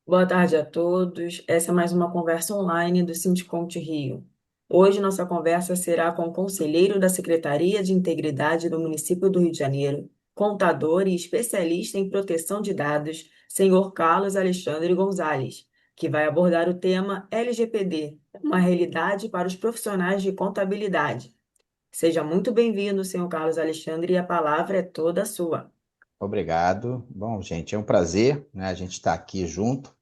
Boa tarde a todos. Essa é mais uma conversa online do Sindicom Rio. Hoje nossa conversa será com o conselheiro da Secretaria de Integridade do município do Rio de Janeiro, contador e especialista em proteção de dados, senhor Carlos Alexandre Gonzalez, que vai abordar o tema LGPD, uma realidade para os profissionais de contabilidade. Seja muito bem-vindo, senhor Carlos Alexandre, e a palavra é toda sua. Obrigado. Bom, gente, é um prazer, né, a gente estar aqui junto.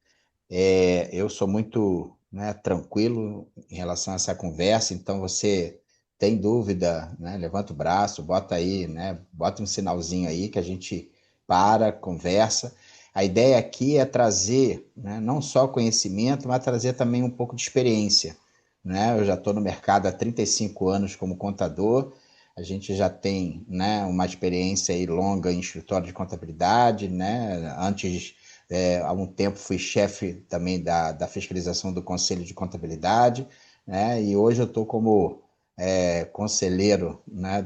Eu sou muito, né, tranquilo em relação a essa conversa, então você tem dúvida, né, levanta o braço, bota aí, né, bota um sinalzinho aí que a gente para, conversa. A ideia aqui é trazer, né, não só conhecimento, mas trazer também um pouco de experiência, né? Eu já estou no mercado há 35 anos como contador. A gente já tem, né, uma experiência aí longa em escritório de contabilidade, né? Antes, há um tempo fui chefe também da fiscalização do Conselho de Contabilidade, né? E hoje eu estou como conselheiro, né,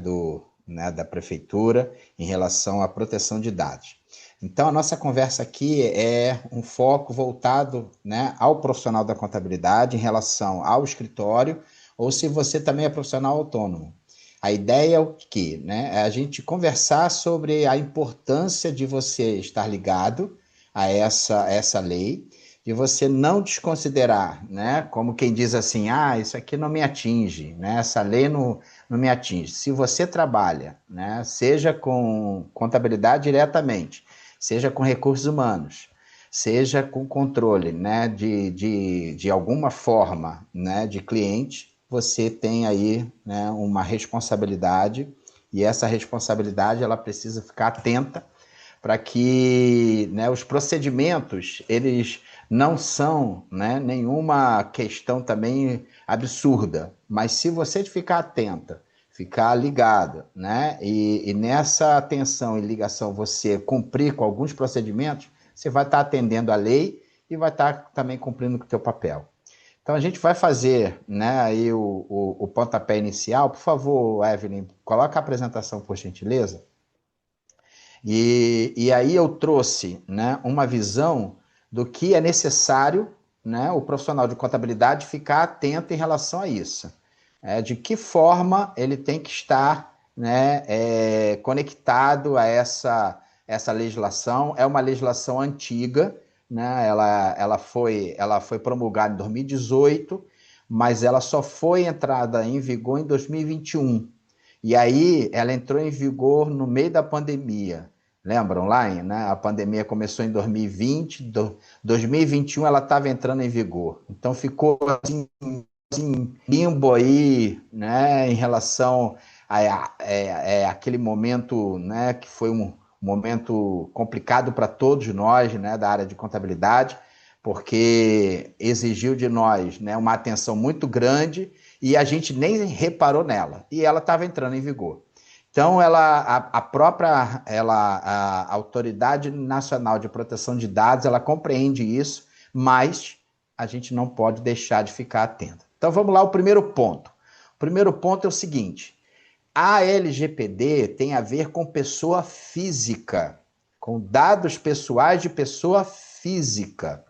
da prefeitura em relação à proteção de dados. Então, a nossa conversa aqui é um foco voltado, né, ao profissional da contabilidade em relação ao escritório, ou se você também é profissional autônomo. A ideia é o quê? Né? É a gente conversar sobre a importância de você estar ligado a essa lei, de você não desconsiderar, né? Como quem diz assim, isso aqui não me atinge, né? Essa lei não me atinge. Se você trabalha, né, seja com contabilidade diretamente, seja com recursos humanos, seja com controle, né, de alguma forma, né, de cliente, você tem aí, né, uma responsabilidade, e essa responsabilidade ela precisa ficar atenta para que, né, os procedimentos eles não são, né, nenhuma questão também absurda, mas se você ficar atenta, ficar ligado, né, e nessa atenção e ligação você cumprir com alguns procedimentos, você vai estar atendendo a lei e vai estar também cumprindo com o seu papel. Então a gente vai fazer, né, aí o pontapé inicial. Por favor, Evelyn, coloca a apresentação, por gentileza. E aí eu trouxe, né, uma visão do que é necessário, né, o profissional de contabilidade ficar atento em relação a isso. De que forma ele tem que estar, né, conectado a essa legislação. É uma legislação antiga, né, ela foi promulgada em 2018, mas ela só foi entrada em vigor em 2021. E aí ela entrou em vigor no meio da pandemia. Lembram lá, né? A pandemia começou em 2020, 2021 ela estava entrando em vigor. Então ficou assim limbo aí, né, em relação aquele momento, né, que foi um momento complicado para todos nós, né, da área de contabilidade, porque exigiu de nós, né, uma atenção muito grande e a gente nem reparou nela. E ela estava entrando em vigor. Então, a própria a Autoridade Nacional de Proteção de Dados, ela compreende isso, mas a gente não pode deixar de ficar atento. Então, vamos lá, o primeiro ponto. O primeiro ponto é o seguinte: a LGPD tem a ver com pessoa física, com dados pessoais de pessoa física.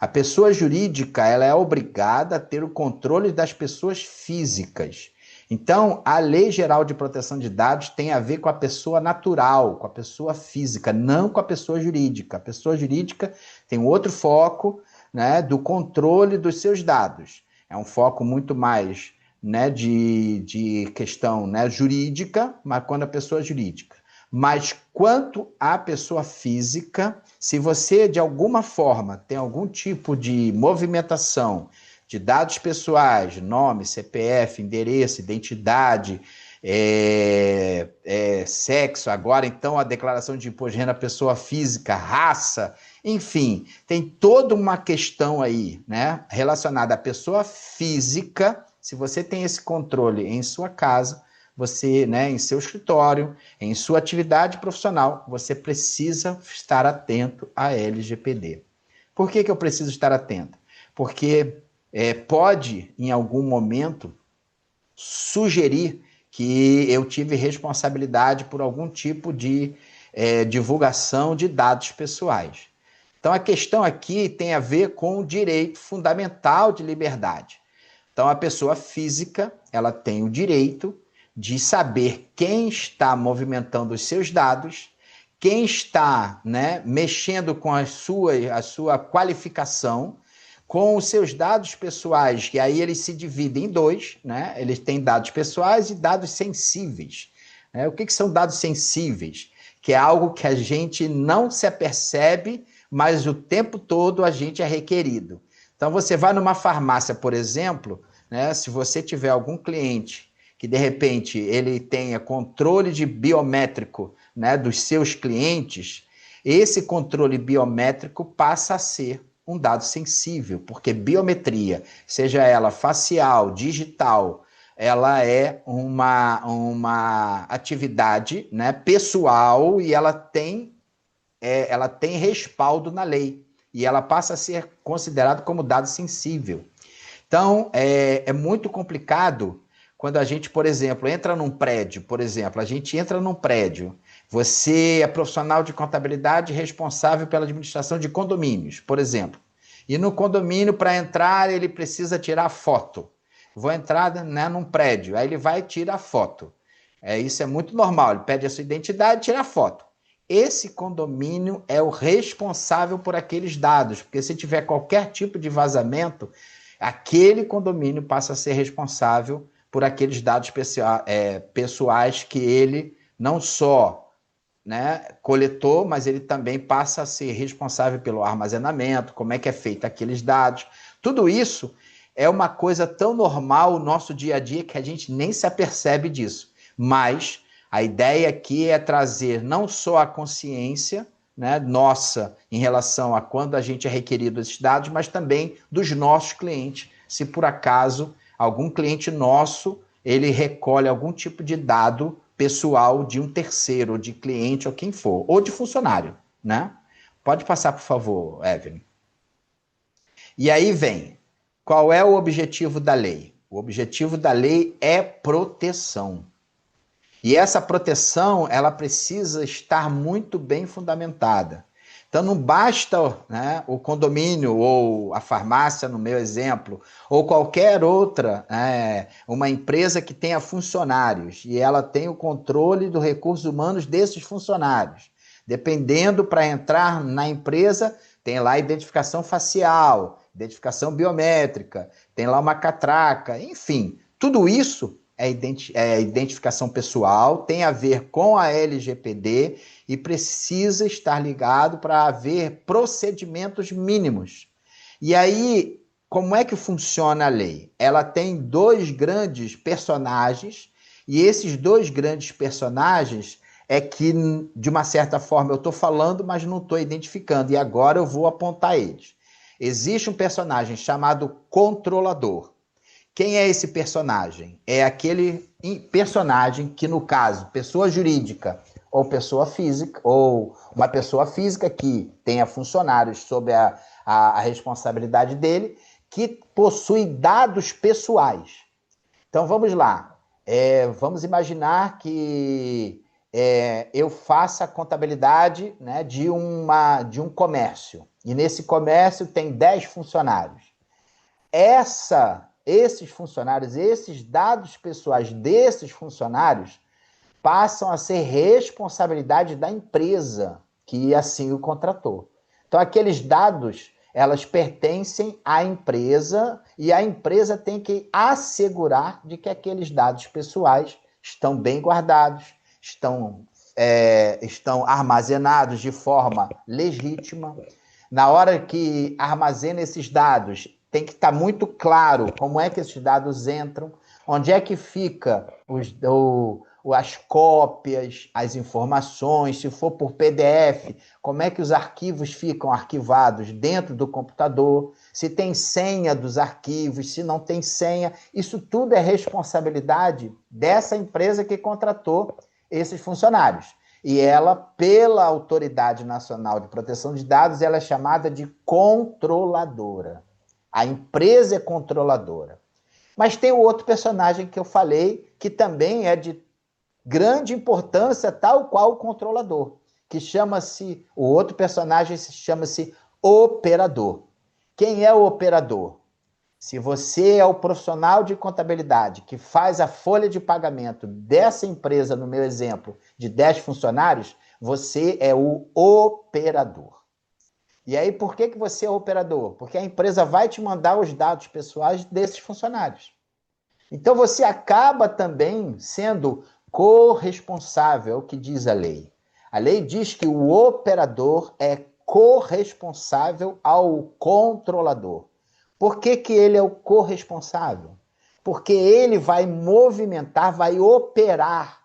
A pessoa jurídica, ela é obrigada a ter o controle das pessoas físicas. Então, a Lei Geral de Proteção de Dados tem a ver com a pessoa natural, com a pessoa física, não com a pessoa jurídica. A pessoa jurídica tem outro foco, né, do controle dos seus dados. É um foco muito mais, né, de questão, né, jurídica, mas quando a pessoa é jurídica. Mas quanto à pessoa física, se você de alguma forma tem algum tipo de movimentação de dados pessoais, nome, CPF, endereço, identidade, sexo, agora então a declaração de imposto de renda pessoa física, raça, enfim, tem toda uma questão aí, né, relacionada à pessoa física. Se você tem esse controle em sua casa, você, né, em seu escritório, em sua atividade profissional, você precisa estar atento à LGPD. Por que eu preciso estar atento? Porque pode, em algum momento, sugerir que eu tive responsabilidade por algum tipo de divulgação de dados pessoais. Então, a questão aqui tem a ver com o direito fundamental de liberdade. Então, a pessoa física, ela tem o direito de saber quem está movimentando os seus dados, quem está, né, mexendo com a sua qualificação, com os seus dados pessoais, que aí eles se dividem em dois, né? Eles têm dados pessoais e dados sensíveis. Né? O que são dados sensíveis? Que é algo que a gente não se apercebe, mas o tempo todo a gente é requerido. Então, você vai numa farmácia, por exemplo, né, se você tiver algum cliente que, de repente, ele tenha controle de biométrico, né, dos seus clientes, esse controle biométrico passa a ser um dado sensível, porque biometria, seja ela facial, digital, ela é uma atividade, né, pessoal e ela tem respaldo na lei e ela passa a ser considerada como dado sensível. Então, é muito complicado quando a gente, por exemplo, entra num prédio, você é profissional de contabilidade responsável pela administração de condomínios, por exemplo. E no condomínio, para entrar, ele precisa tirar foto. Vou entrar, né, num prédio, aí ele vai e tira a foto. Isso é muito normal, ele pede a sua identidade e tira a foto. Esse condomínio é o responsável por aqueles dados, porque se tiver qualquer tipo de vazamento, aquele condomínio passa a ser responsável por aqueles dados pessoais que ele não só, né, coletou, mas ele também passa a ser responsável pelo armazenamento, como é que é feito aqueles dados. Tudo isso é uma coisa tão normal no nosso dia a dia que a gente nem se apercebe disso. Mas a ideia aqui é trazer não só a consciência, né, nossa em relação a quando a gente é requerido esses dados, mas também dos nossos clientes. Se por acaso algum cliente nosso ele recolhe algum tipo de dado pessoal de um terceiro, de cliente ou quem for, ou de funcionário, né? Pode passar, por favor, Evelyn. E aí vem, qual é o objetivo da lei? O objetivo da lei é proteção. E essa proteção, ela precisa estar muito bem fundamentada. Então, não basta, né, o condomínio ou a farmácia, no meu exemplo, ou qualquer outra, uma empresa que tenha funcionários e ela tem o controle dos recursos humanos desses funcionários. Dependendo, para entrar na empresa, tem lá identificação facial, identificação biométrica, tem lá uma catraca, enfim, tudo isso é identificação pessoal, tem a ver com a LGPD e precisa estar ligado para haver procedimentos mínimos. E aí, como é que funciona a lei? Ela tem dois grandes personagens e esses dois grandes personagens é que, de uma certa forma, eu estou falando, mas não estou identificando, e agora eu vou apontar eles. Existe um personagem chamado controlador. Quem é esse personagem? É aquele personagem que, no caso, pessoa jurídica ou pessoa física, ou uma pessoa física que tenha funcionários sob a responsabilidade dele, que possui dados pessoais. Então, vamos lá. Vamos imaginar que eu faça a contabilidade, né, de um comércio. E nesse comércio tem 10 funcionários. Esses funcionários, esses dados pessoais desses funcionários passam a ser responsabilidade da empresa que assim o contratou. Então, aqueles dados, elas pertencem à empresa e a empresa tem que assegurar de que aqueles dados pessoais estão bem guardados, estão armazenados de forma legítima. Na hora que armazena esses dados, tem que estar muito claro como é que esses dados entram, onde é que fica as cópias, as informações, se for por PDF, como é que os arquivos ficam arquivados dentro do computador, se tem senha dos arquivos, se não tem senha. Isso tudo é responsabilidade dessa empresa que contratou esses funcionários. E ela, pela Autoridade Nacional de Proteção de Dados, ela é chamada de controladora. A empresa é controladora. Mas tem o outro personagem que eu falei, que também é de grande importância, tal qual o controlador, que chama-se, o outro personagem chama-se operador. Quem é o operador? Se você é o profissional de contabilidade que faz a folha de pagamento dessa empresa, no meu exemplo, de 10 funcionários, você é o operador. E aí, por que você é o operador? Porque a empresa vai te mandar os dados pessoais desses funcionários. Então, você acaba também sendo corresponsável, é o que diz a lei. A lei diz que o operador é corresponsável ao controlador. Por que ele é o corresponsável? Porque ele vai movimentar, vai operar,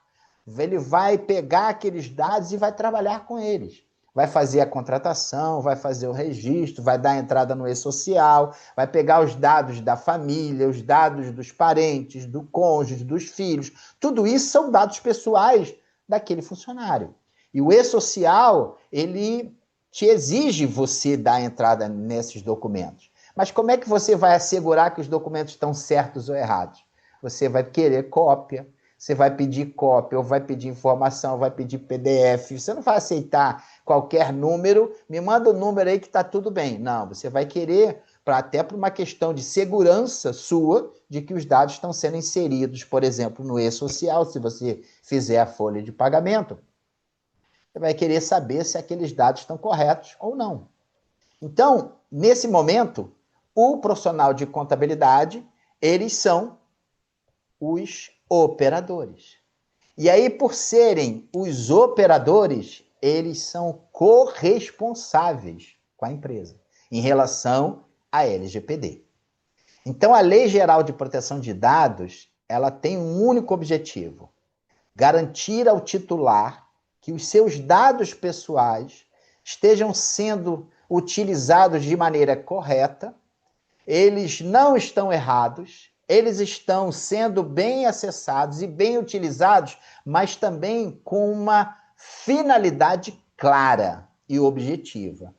ele vai pegar aqueles dados e vai trabalhar com eles. Vai fazer a contratação, vai fazer o registro, vai dar entrada no e-social, vai pegar os dados da família, os dados dos parentes, do cônjuge, dos filhos. Tudo isso são dados pessoais daquele funcionário. E o e-social, ele te exige você dar entrada nesses documentos. Mas como é que você vai assegurar que os documentos estão certos ou errados? Você vai querer cópia, você vai pedir cópia, ou vai pedir informação, vai pedir PDF. Você não vai aceitar qualquer número, me manda o número aí que está tudo bem. Não, você vai querer, até por uma questão de segurança sua, de que os dados estão sendo inseridos, por exemplo, no e-social, se você fizer a folha de pagamento. Você vai querer saber se aqueles dados estão corretos ou não. Então, nesse momento, o profissional de contabilidade, eles são os operadores. E aí, por serem os operadores, eles são corresponsáveis com a empresa em relação à LGPD. Então, a Lei Geral de Proteção de Dados, ela tem um único objetivo: garantir ao titular que os seus dados pessoais estejam sendo utilizados de maneira correta, eles não estão errados, eles estão sendo bem acessados e bem utilizados, mas também com uma finalidade clara e objetiva.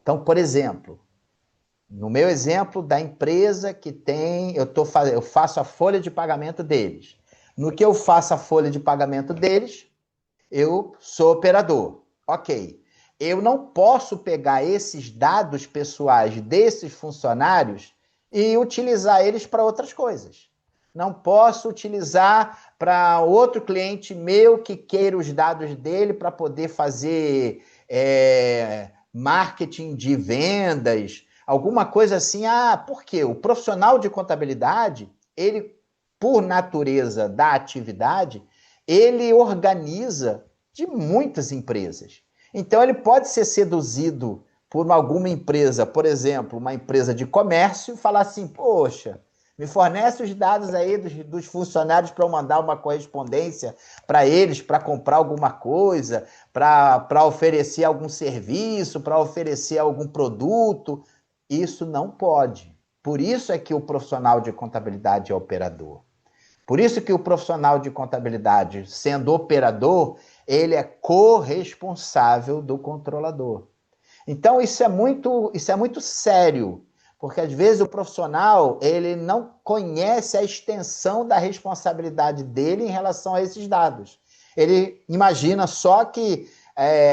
Então, por exemplo, no meu exemplo da empresa que tem, eu faço a folha de pagamento deles. No que eu faço a folha de pagamento deles, eu sou operador. Ok. Eu não posso pegar esses dados pessoais desses funcionários e utilizar eles para outras coisas. Não posso utilizar para outro cliente meu que queira os dados dele para poder fazer marketing de vendas, alguma coisa assim. Por quê? O profissional de contabilidade, ele, por natureza da atividade, ele organiza de muitas empresas. Então, ele pode ser seduzido por alguma empresa, por exemplo, uma empresa de comércio, e falar assim: poxa, me fornece os dados aí dos funcionários para eu mandar uma correspondência para eles, para comprar alguma coisa, para oferecer algum serviço, para oferecer algum produto. Isso não pode. Por isso é que o profissional de contabilidade é operador. Por isso que o profissional de contabilidade, sendo operador, ele é corresponsável do controlador. Então, isso é muito sério, porque às vezes o profissional ele não conhece a extensão da responsabilidade dele em relação a esses dados. Ele imagina só que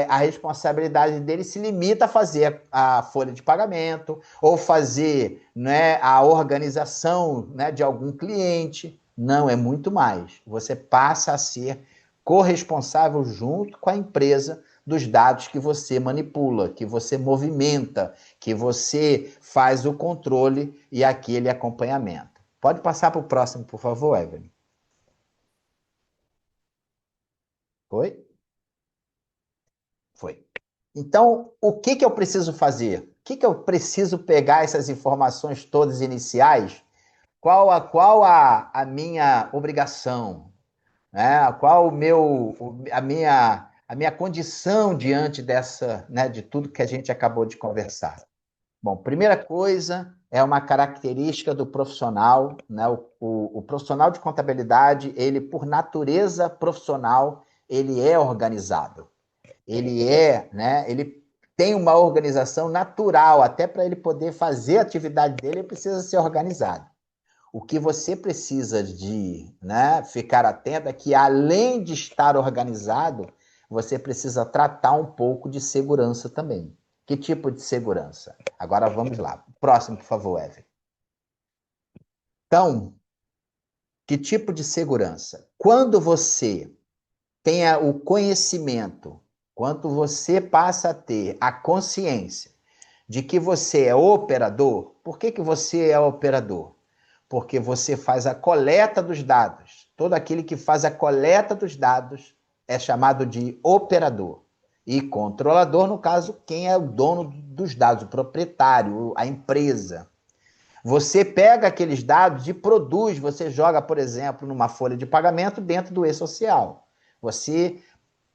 a responsabilidade dele se limita a fazer a folha de pagamento ou fazer, né, a organização, né, de algum cliente. Não, é muito mais. Você passa a ser corresponsável junto com a empresa dos dados que você manipula, que você movimenta, que você faz o controle e aquele acompanhamento. Pode passar para o próximo, por favor, Evelyn. Foi? Foi. Então, o que eu preciso fazer? O que eu preciso pegar essas informações todas iniciais? Qual a minha obrigação? Né? Qual a minha condição diante dessa, né, de tudo que a gente acabou de conversar? Bom, primeira coisa é uma característica do profissional, né? O profissional de contabilidade, ele, por natureza profissional, ele é organizado. Né? Ele tem uma organização natural, até para ele poder fazer a atividade dele, ele precisa ser organizado. O que você precisa de, né, ficar atento é que, além de estar organizado, você precisa tratar um pouco de segurança também. Que tipo de segurança? Agora vamos lá. Próximo, por favor, Evelyn. Então, que tipo de segurança? Quando você tenha o conhecimento, quando você passa a ter a consciência de que você é operador, por que você é operador? Porque você faz a coleta dos dados. Todo aquele que faz a coleta dos dados é chamado de operador. E controlador, no caso, quem é o dono dos dados, o proprietário, a empresa. Você pega aqueles dados e produz, você joga, por exemplo, numa folha de pagamento dentro do e-social. Você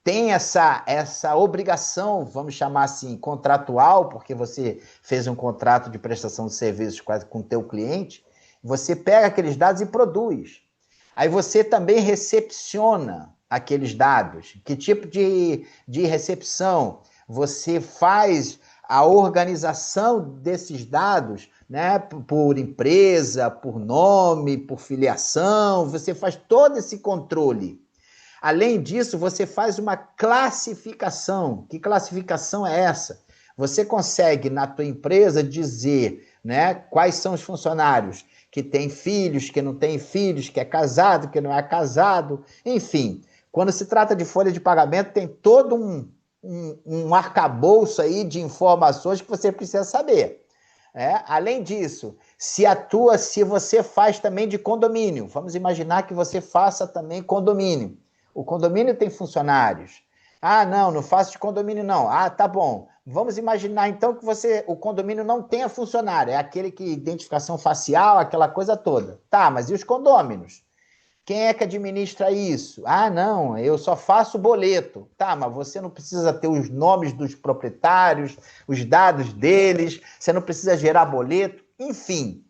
tem essa obrigação, vamos chamar assim, contratual, porque você fez um contrato de prestação de serviços com o teu cliente, você pega aqueles dados e produz. Aí você também recepciona aqueles dados. Que tipo de recepção? Você faz a organização desses dados, né, por empresa, por nome, por filiação, você faz todo esse controle. Além disso, você faz uma classificação. Que classificação é essa? Você consegue, na tua empresa, dizer, né, quais são os funcionários que têm filhos, que não têm filhos, que é casado, que não é casado, enfim. Quando se trata de folha de pagamento, tem todo um arcabouço aí de informações que você precisa saber. Além disso, se você faz também de condomínio, vamos imaginar que você faça também condomínio. O condomínio tem funcionários. Ah, não faço de condomínio não. Ah, tá bom. Vamos imaginar então que o condomínio não tenha funcionário, é aquele que identificação facial, aquela coisa toda. Tá, mas e os condôminos? Quem é que administra isso? Ah, não, eu só faço boleto. Tá, mas você não precisa ter os nomes dos proprietários, os dados deles, você não precisa gerar boleto. Enfim,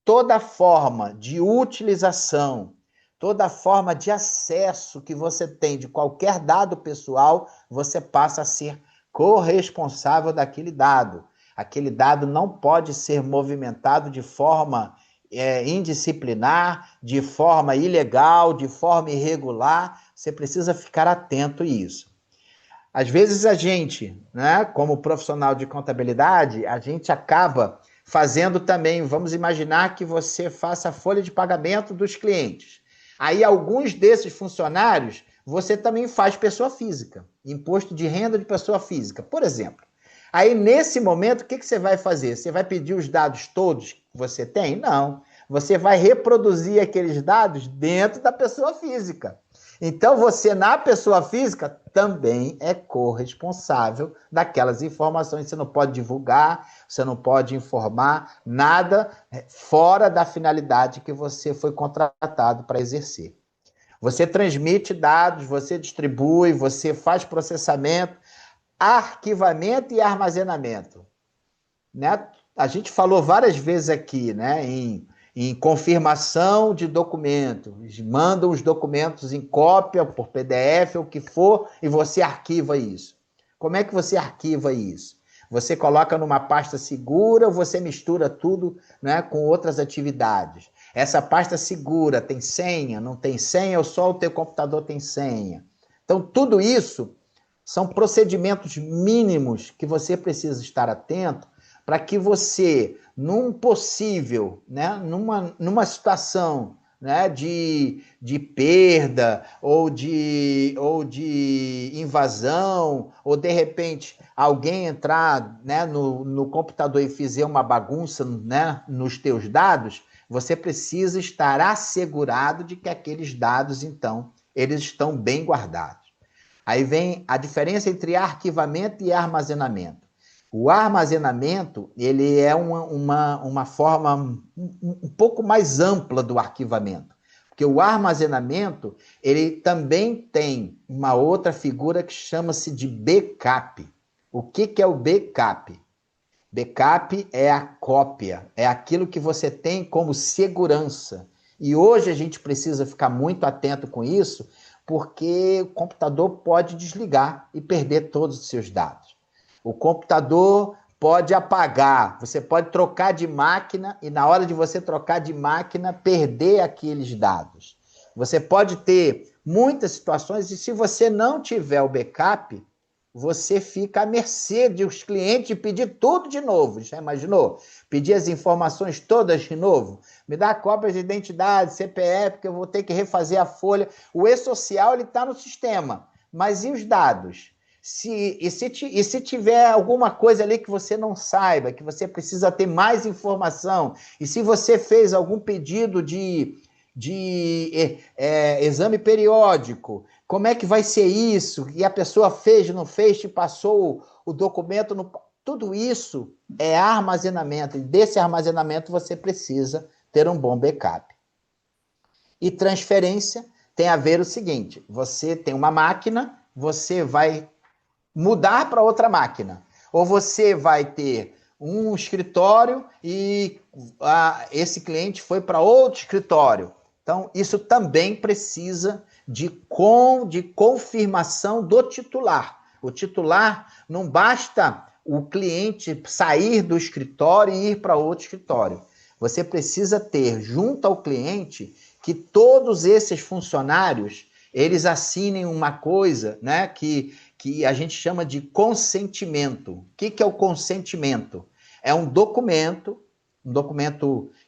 toda forma de utilização, toda forma de acesso que você tem de qualquer dado pessoal, você passa a ser corresponsável daquele dado. Aquele dado não pode ser movimentado de forma indisciplinar, de forma ilegal, de forma irregular. Você precisa ficar atento a isso. Às vezes a gente, né, como profissional de contabilidade, a gente acaba fazendo também, vamos imaginar que você faça a folha de pagamento dos clientes. Aí alguns desses funcionários, você também faz pessoa física, imposto de renda de pessoa física, por exemplo. Aí nesse momento, o que você vai fazer? Você vai pedir os dados todos que você tem? Não. Você vai reproduzir aqueles dados dentro da pessoa física. Então, você, na pessoa física, também é corresponsável daquelas informações. Você não pode divulgar, você não pode informar nada fora da finalidade que você foi contratado para exercer. Você transmite dados, você distribui, você faz processamento, arquivamento e armazenamento. Né? A gente falou várias vezes aqui, né, em confirmação de documentos, mandam os documentos em cópia, por PDF, o que for, e você arquiva isso. Como é que você arquiva isso? Você coloca numa pasta segura ou você mistura tudo, né, com outras atividades? Essa pasta segura tem senha, não tem senha, ou só o teu computador tem senha? Então, tudo isso são procedimentos mínimos que você precisa estar atento para que você, num possível, né, numa situação, né, de perda ou de invasão, ou de repente alguém entrar, né, no computador e fizer uma bagunça, né, nos teus dados, você precisa estar assegurado de que aqueles dados, então, eles estão bem guardados. Aí vem a diferença entre arquivamento e armazenamento. O armazenamento, ele é uma forma um pouco mais ampla do arquivamento. Porque o armazenamento, ele também tem uma outra figura que chama-se de backup. O que é o backup? Backup é a cópia, é aquilo que você tem como segurança. E hoje a gente precisa ficar muito atento com isso, porque o computador pode desligar e perder todos os seus dados. O computador pode apagar, você pode trocar de máquina e na hora de você trocar de máquina, perder aqueles dados. Você pode ter muitas situações e se você não tiver o backup, você fica à mercê dos clientes e pedir tudo de novo. Já imaginou? Pedir as informações todas de novo? Me dá cópias de identidade, CPF, que eu vou ter que refazer a folha. O e-social está no sistema, mas e os dados? Se tiver alguma coisa ali que você não saiba, que você precisa ter mais informação, e se você fez algum pedido de exame periódico, como é que vai ser isso? E a pessoa fez, não fez, te passou o documento, tudo isso é armazenamento, e desse armazenamento você precisa ter um bom backup. E transferência tem a ver o seguinte, você tem uma máquina, você vai mudar para outra máquina. Ou você vai ter um escritório e esse cliente foi para outro escritório. Então, isso também precisa de confirmação do titular. O titular, não basta o cliente sair do escritório e ir para outro escritório. Você precisa ter junto ao cliente que todos esses funcionários, eles assinem uma coisa, né, que a gente chama de consentimento. O que é o consentimento? É um documento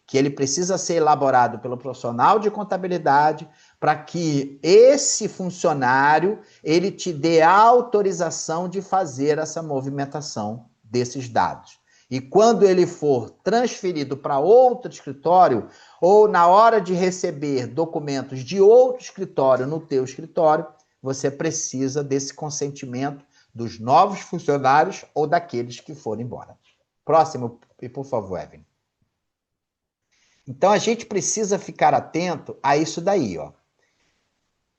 que ele precisa ser elaborado pelo profissional de contabilidade para que esse funcionário ele te dê a autorização de fazer essa movimentação desses dados. E quando ele for transferido para outro escritório, ou na hora de receber documentos de outro escritório no teu escritório, você precisa desse consentimento dos novos funcionários ou daqueles que foram embora. Próximo, e por favor, Evelyn. Então, a gente precisa ficar atento a isso daí, ó.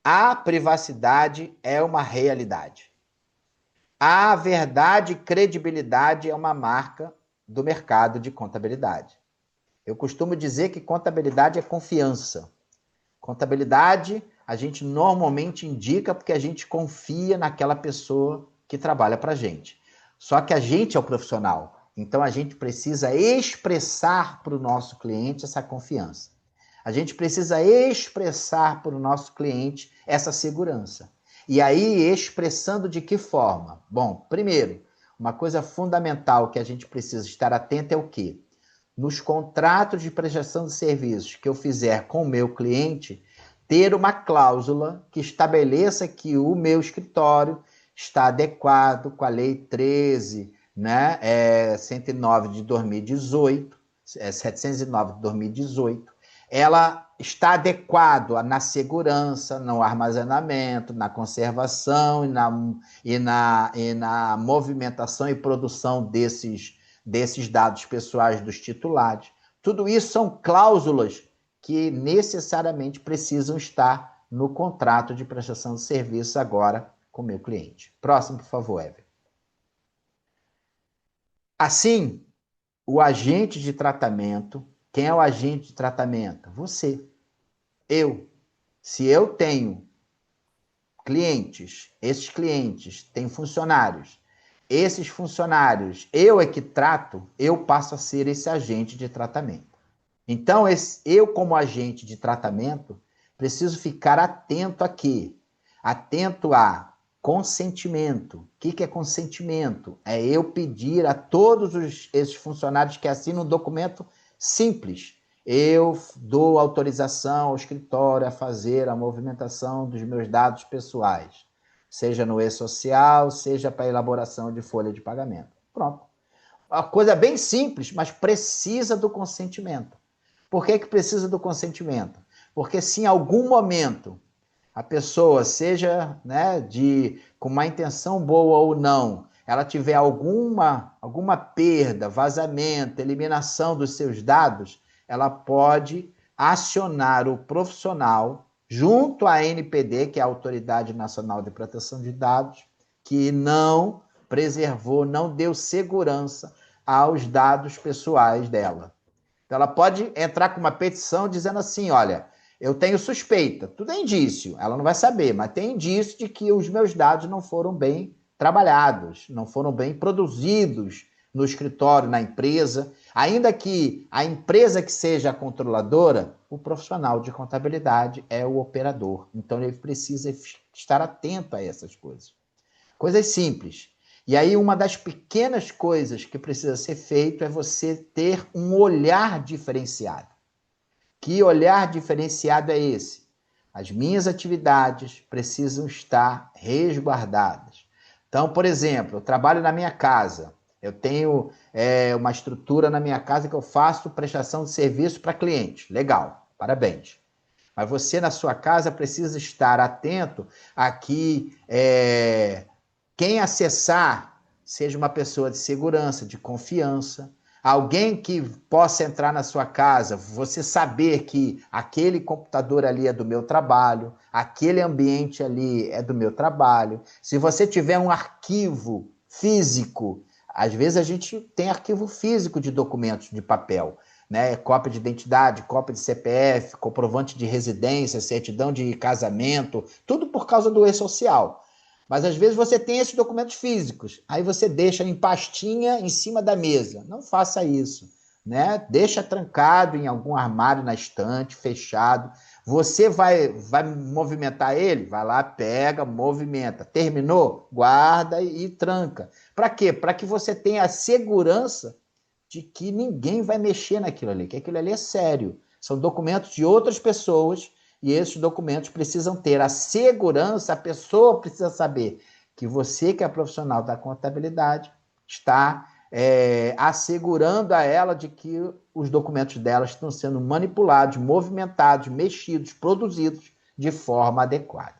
A privacidade é uma realidade. A verdade e credibilidade é uma marca do mercado de contabilidade. Eu costumo dizer que contabilidade é confiança. Contabilidade a gente normalmente indica porque a gente confia naquela pessoa que trabalha para a gente. Só que a gente é o profissional, então a gente precisa expressar para o nosso cliente essa confiança. A gente precisa expressar para o nosso cliente essa segurança. E aí, expressando de que forma? Bom, primeiro, uma coisa fundamental que a gente precisa estar atento é o quê? Nos contratos de prestação de serviços que eu fizer com o meu cliente, ter uma cláusula que estabeleça que o meu escritório está adequado com a Lei 13, né, 109 de 2018, 709 de 2018, ela está adequada na segurança, no armazenamento, na conservação e na movimentação e produção desses dados pessoais dos titulares. Tudo isso são cláusulas que necessariamente precisam estar no contrato de prestação de serviço agora com o meu cliente. Próximo, por favor, Evelyn. Assim, o agente de tratamento, quem é o agente de tratamento? Você, eu. Se eu tenho clientes, esses clientes têm funcionários, esses funcionários eu é que trato, eu passo a ser esse agente de tratamento. Então, eu, como agente de tratamento, preciso ficar atento a quê? Atento a consentimento. O que é consentimento? É eu pedir a todos esses funcionários que assinam um documento simples. Eu dou autorização ao escritório a fazer a movimentação dos meus dados pessoais, seja no e-social, seja para elaboração de folha de pagamento. Pronto. Uma coisa bem simples, mas precisa do consentimento. Por que precisa do consentimento? Porque se em algum momento a pessoa, seja, né, com uma intenção boa ou não, ela tiver alguma perda, vazamento, eliminação dos seus dados, ela pode acionar o profissional junto à ANPD, que é a Autoridade Nacional de Proteção de Dados, que não preservou, não deu segurança aos dados pessoais dela. Então, ela pode entrar com uma petição dizendo assim, olha, eu tenho suspeita, tudo é indício, ela não vai saber, mas tem indício de que os meus dados não foram bem trabalhados, não foram bem produzidos no escritório, na empresa, ainda que a empresa que seja a controladora, o profissional de contabilidade é o operador, então ele precisa estar atento a essas coisas. Coisas simples. E aí, uma das pequenas coisas que precisa ser feito é você ter um olhar diferenciado. Que olhar diferenciado é esse? As minhas atividades precisam estar resguardadas. Então, por exemplo, eu trabalho na minha casa, eu tenho uma estrutura na minha casa que eu faço prestação de serviço para clientes. Legal, parabéns. Mas você, na sua casa, precisa estar atento a que quem acessar seja uma pessoa de segurança, de confiança, alguém que possa entrar na sua casa, você saber que aquele computador ali é do meu trabalho, aquele ambiente ali é do meu trabalho. Se você tiver um arquivo físico, às vezes a gente tem arquivo físico de documentos de papel, né? Cópia de identidade, cópia de CPF, comprovante de residência, certidão de casamento, tudo por causa do e-social. Mas às vezes você tem esses documentos físicos, aí você deixa em pastinha em cima da mesa. Não faça isso, né? Deixa trancado em algum armário na estante, fechado. Você vai movimentar ele? Vai lá, pega, movimenta. Terminou? Guarda e tranca. Para quê? Para que você tenha a segurança de que ninguém vai mexer naquilo ali, que aquilo ali é sério. São documentos de outras pessoas e esses documentos precisam ter a segurança, a pessoa precisa saber que você, que é profissional da contabilidade, está assegurando a ela de que os documentos dela estão sendo manipulados, movimentados, mexidos, produzidos de forma adequada.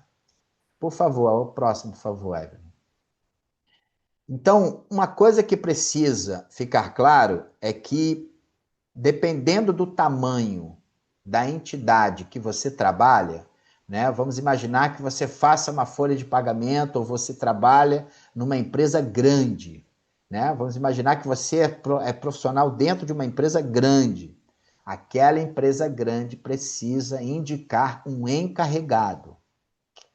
Por favor, o próximo, por favor, Evelyn. Então, uma coisa que precisa ficar claro é que, dependendo do tamanho da entidade que você trabalha, né, vamos imaginar que você faça uma folha de pagamento ou você trabalha numa empresa grande, né? Vamos imaginar que você é profissional dentro de uma empresa grande. Aquela empresa grande precisa indicar um encarregado.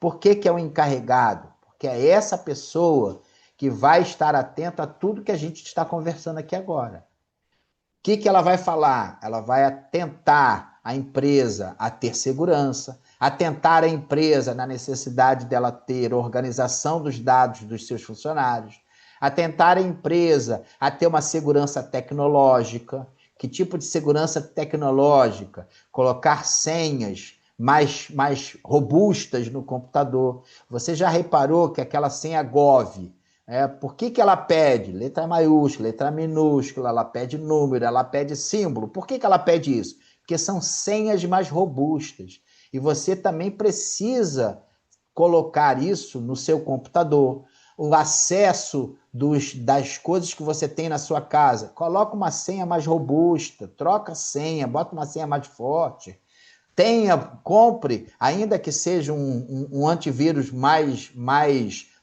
Por que é um encarregado? Porque é essa pessoa que vai estar atento a tudo que a gente está conversando aqui agora. O que ela vai falar? Ela vai atentar a empresa a ter segurança, atentar a empresa na necessidade dela ter organização dos dados dos seus funcionários, atentar a empresa a ter uma segurança tecnológica. Que tipo de segurança tecnológica? Colocar senhas mais robustas no computador. Você já reparou que aquela senha Gov, por que ela pede letra maiúscula, letra minúscula, ela pede número, ela pede símbolo? Por que ela pede isso? Porque são senhas mais robustas. E você também precisa colocar isso no seu computador. O acesso das coisas que você tem na sua casa. Coloca uma senha mais robusta, troca a senha, bota uma senha mais forte. Compre, ainda que seja um antivírus mais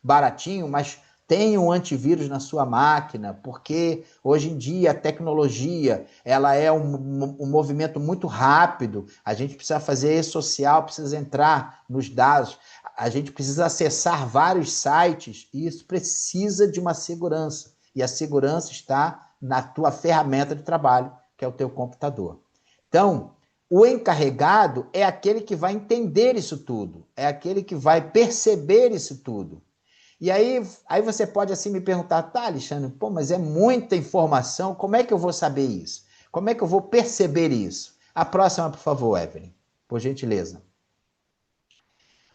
baratinho, mas tenha um antivírus na sua máquina, porque hoje em dia a tecnologia ela é um movimento muito rápido. A gente precisa fazer e-social, precisa entrar nos dados, a gente precisa acessar vários sites e isso precisa de uma segurança. E a segurança está na tua ferramenta de trabalho, que é o teu computador. Então, o encarregado é aquele que vai entender isso tudo, é aquele que vai perceber isso tudo. E aí você pode assim me perguntar, tá, Alexandre, mas é muita informação, como é que eu vou saber isso? Como é que eu vou perceber isso? A próxima, por favor, Evelyn, por gentileza.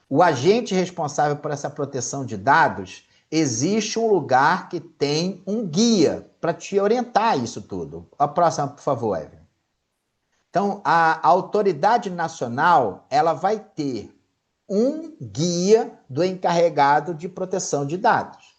O agente responsável por essa proteção de dados, existe um lugar que tem um guia para te orientar isso tudo. A próxima, por favor, Evelyn. Então, a autoridade nacional, ela vai ter um guia do encarregado de proteção de dados.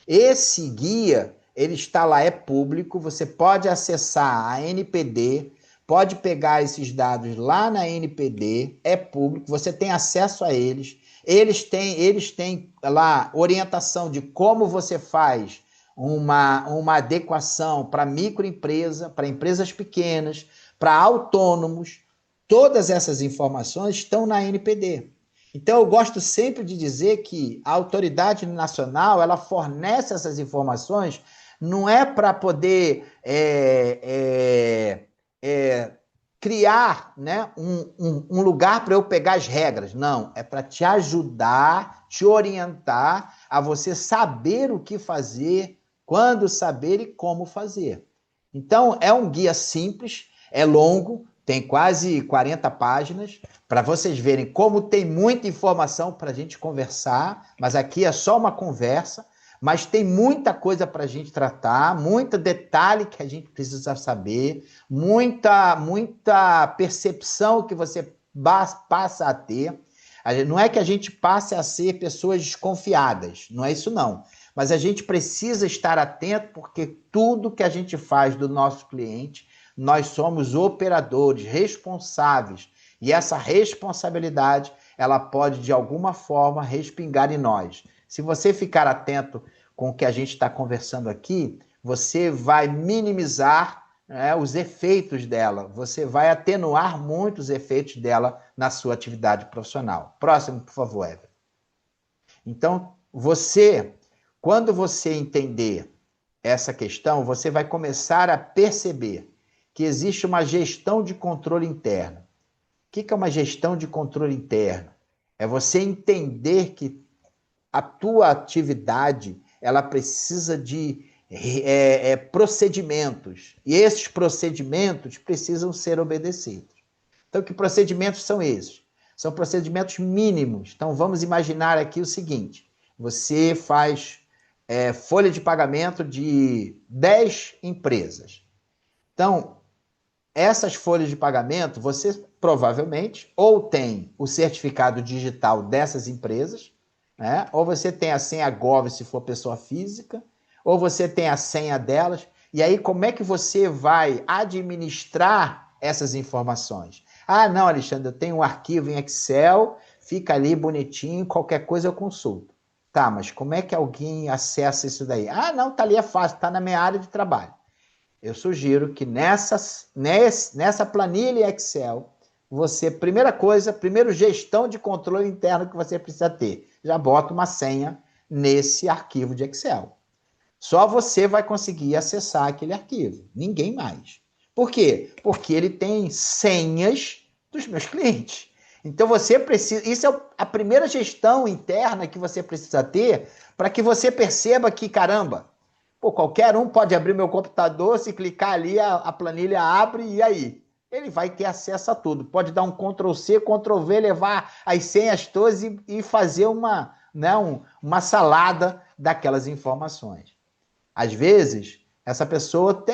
Esse guia, ele está lá, é público, você pode acessar a NPD, pode pegar esses dados lá na NPD, é público, você tem acesso a eles. Eles têm lá orientação de como você faz uma adequação para microempresa, para empresas pequenas, para autônomos. Todas essas informações estão na NPD. Então, eu gosto sempre de dizer que a autoridade nacional, ela fornece essas informações, não é para poder criar, né, um lugar para eu pegar as regras. Não, é para te ajudar, te orientar a você saber o que fazer, quando saber e como fazer. Então, é um guia simples, é longo, tem quase 40 páginas, para vocês verem como tem muita informação para a gente conversar, mas aqui é só uma conversa, mas tem muita coisa para a gente tratar, muito detalhe que a gente precisa saber, muita percepção que você passa a ter. Não é que a gente passe a ser pessoas desconfiadas, não é isso não. Mas a gente precisa estar atento porque tudo que a gente faz do nosso cliente, nós somos operadores responsáveis. E essa responsabilidade, ela pode de alguma forma respingar em nós. Se você ficar atento com o que a gente está conversando aqui, você vai minimizar, né, os efeitos dela, você vai atenuar muito os efeitos dela na sua atividade profissional. Próximo, por favor, Evelyn. Então, quando você entender essa questão, você vai começar a perceber que existe uma gestão de controle interno. O que é uma gestão de controle interno? É você entender que a tua atividade ela precisa de procedimentos, e esses procedimentos precisam ser obedecidos. Então, que procedimentos são esses? São procedimentos mínimos. Então, vamos imaginar aqui o seguinte, você faz folha de pagamento de 10 empresas. Então, essas folhas de pagamento, você provavelmente ou tem o certificado digital dessas empresas, né? Ou você tem a senha Gov se for pessoa física, ou você tem a senha delas. E aí, como é que você vai administrar essas informações? Ah, não, Alexandre, eu tenho um arquivo em Excel, fica ali bonitinho, qualquer coisa eu consulto. Tá, mas como é que alguém acessa isso daí? Ah, não, tá ali, é fácil, tá na minha área de trabalho. Eu sugiro que nessa planilha Excel, você, primeiro gestão de controle interno que você precisa ter. Já bota uma senha nesse arquivo de Excel. Só você vai conseguir acessar aquele arquivo, ninguém mais. Por quê? Porque ele tem senhas dos meus clientes. Então você precisa, isso é a primeira gestão interna que você precisa ter para que você perceba que, caramba, pô, qualquer um pode abrir meu computador, se clicar ali, a planilha abre e aí? Ele vai ter acesso a tudo. Pode dar um Ctrl+C, Ctrl+V, levar as senhas todas e fazer uma salada daquelas informações. Às vezes, essa pessoa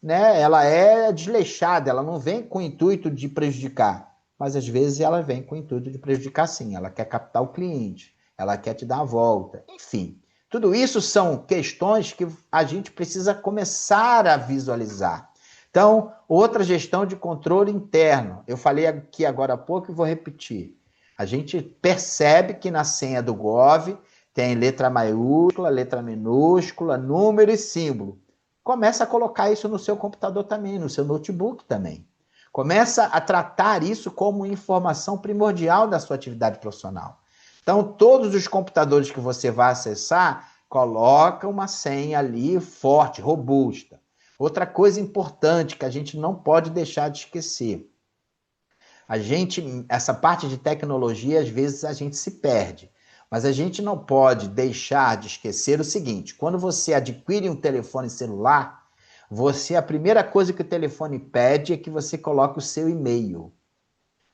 ela é desleixada, ela não vem com o intuito de prejudicar, mas às vezes ela vem com o intuito de prejudicar sim, ela quer captar o cliente, ela quer te dar a volta, enfim. Tudo isso são questões que a gente precisa começar a visualizar. Então, outra gestão de controle interno. Eu falei aqui agora há pouco e vou repetir. A gente percebe que na senha do Gov tem letra maiúscula, letra minúscula, número e símbolo. Começa a colocar isso no seu computador também, no seu notebook também. Começa a tratar isso como informação primordial da sua atividade profissional. Então, todos os computadores que você vai acessar, coloca uma senha ali forte, robusta. Outra coisa importante que a gente não pode deixar de esquecer. Essa parte de tecnologia, às vezes a gente se perde. Mas a gente não pode deixar de esquecer o seguinte, quando você adquire um telefone celular, a primeira coisa que o telefone pede é que você coloque o seu e-mail.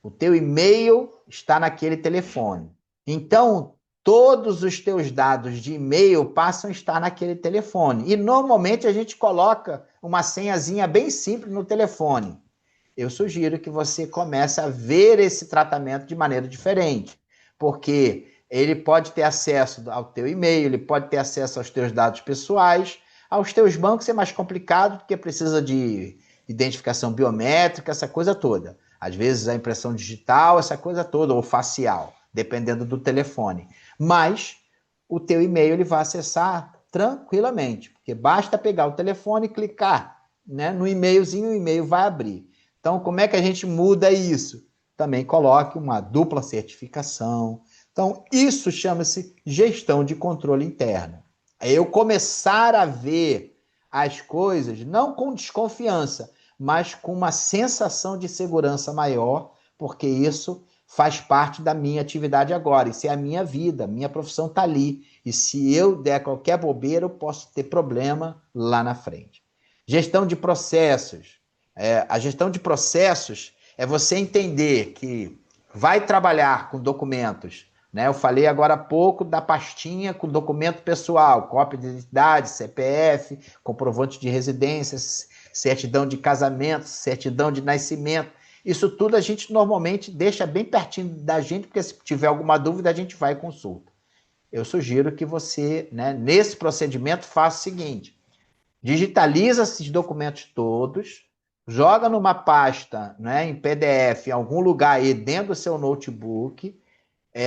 O teu e-mail está naquele telefone. Então, todos os teus dados de e-mail passam a estar naquele telefone. E normalmente a gente coloca uma senhazinha bem simples no telefone. Eu sugiro que você comece a ver esse tratamento de maneira diferente, porque ele pode ter acesso ao teu e-mail, ele pode ter acesso aos teus dados pessoais, aos teus bancos é mais complicado, porque precisa de identificação biométrica, essa coisa toda. Às vezes a impressão digital, essa coisa toda, ou facial, dependendo do telefone. Mas o teu e-mail ele vai acessar tranquilamente, porque basta pegar o telefone e clicar, né, no e-mailzinho, o e-mail vai abrir. Então, como é que a gente muda isso? Também coloque uma dupla certificação. Então, isso chama-se gestão de controle interno. É eu começar a ver as coisas não com desconfiança, mas com uma sensação de segurança maior, porque isso faz parte da minha atividade agora, isso é a minha vida, a minha profissão está ali, e se eu der qualquer bobeira, eu posso ter problema lá na frente. Gestão de processos. A gestão de processos é você entender que vai trabalhar com documentos, né? Eu falei agora há pouco da pastinha com documento pessoal, cópia de identidade, CPF, comprovante de residência, certidão de casamento, certidão de nascimento. Isso tudo a gente normalmente deixa bem pertinho da gente, porque se tiver alguma dúvida a gente vai e consulta. Eu sugiro que você, né, nesse procedimento, faça o seguinte: digitaliza esses documentos todos, joga numa pasta, né, em PDF, em algum lugar aí dentro do seu notebook,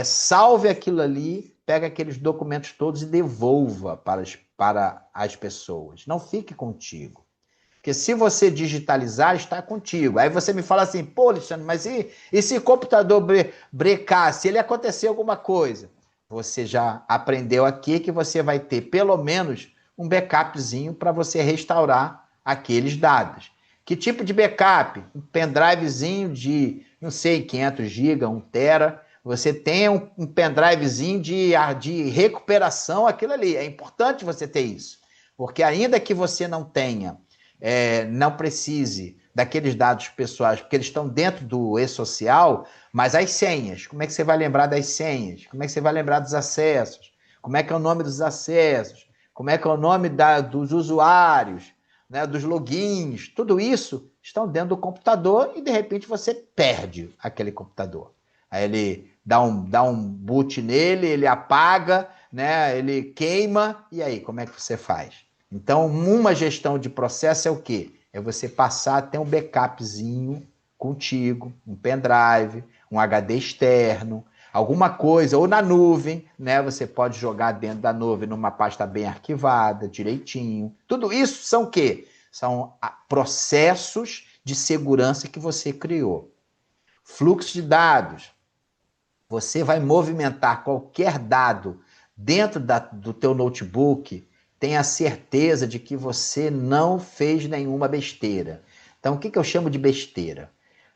salve aquilo ali, pega aqueles documentos todos e devolva para as pessoas. Não fique contigo. Porque se você digitalizar, está contigo. Aí você me fala assim, pô, Alexandre, mas e se o computador brecar, se ele acontecer alguma coisa? Você já aprendeu aqui que você vai ter pelo menos um backupzinho para você restaurar aqueles dados. Que tipo de backup? Um pendrivezinho de, não sei, 500 GB, 1 tera. Você tem um pendrivezinho de recuperação, aquilo ali. É importante você ter isso. Porque ainda que você não tenha, não precise daqueles dados pessoais, porque eles estão dentro do e-social, mas as senhas, como é que você vai lembrar das senhas? Como é que você vai lembrar dos acessos? Como é que é o nome dos acessos? Como é que é o nome dos usuários, né, dos logins? Tudo isso estão dentro do computador e, de repente, você perde aquele computador. Aí ele dá um boot nele, ele apaga, né, ele queima, e aí, como é que você faz? Então, uma gestão de processo é o quê? É você passar a ter um backupzinho contigo, um pendrive, um HD externo, alguma coisa, ou na nuvem, né? Você pode jogar dentro da nuvem numa pasta bem arquivada, direitinho. Tudo isso são o quê? São processos de segurança que você criou. Fluxo de dados. Você vai movimentar qualquer dado dentro do teu notebook, tenha certeza de que você não fez nenhuma besteira. Então, o que eu chamo de besteira?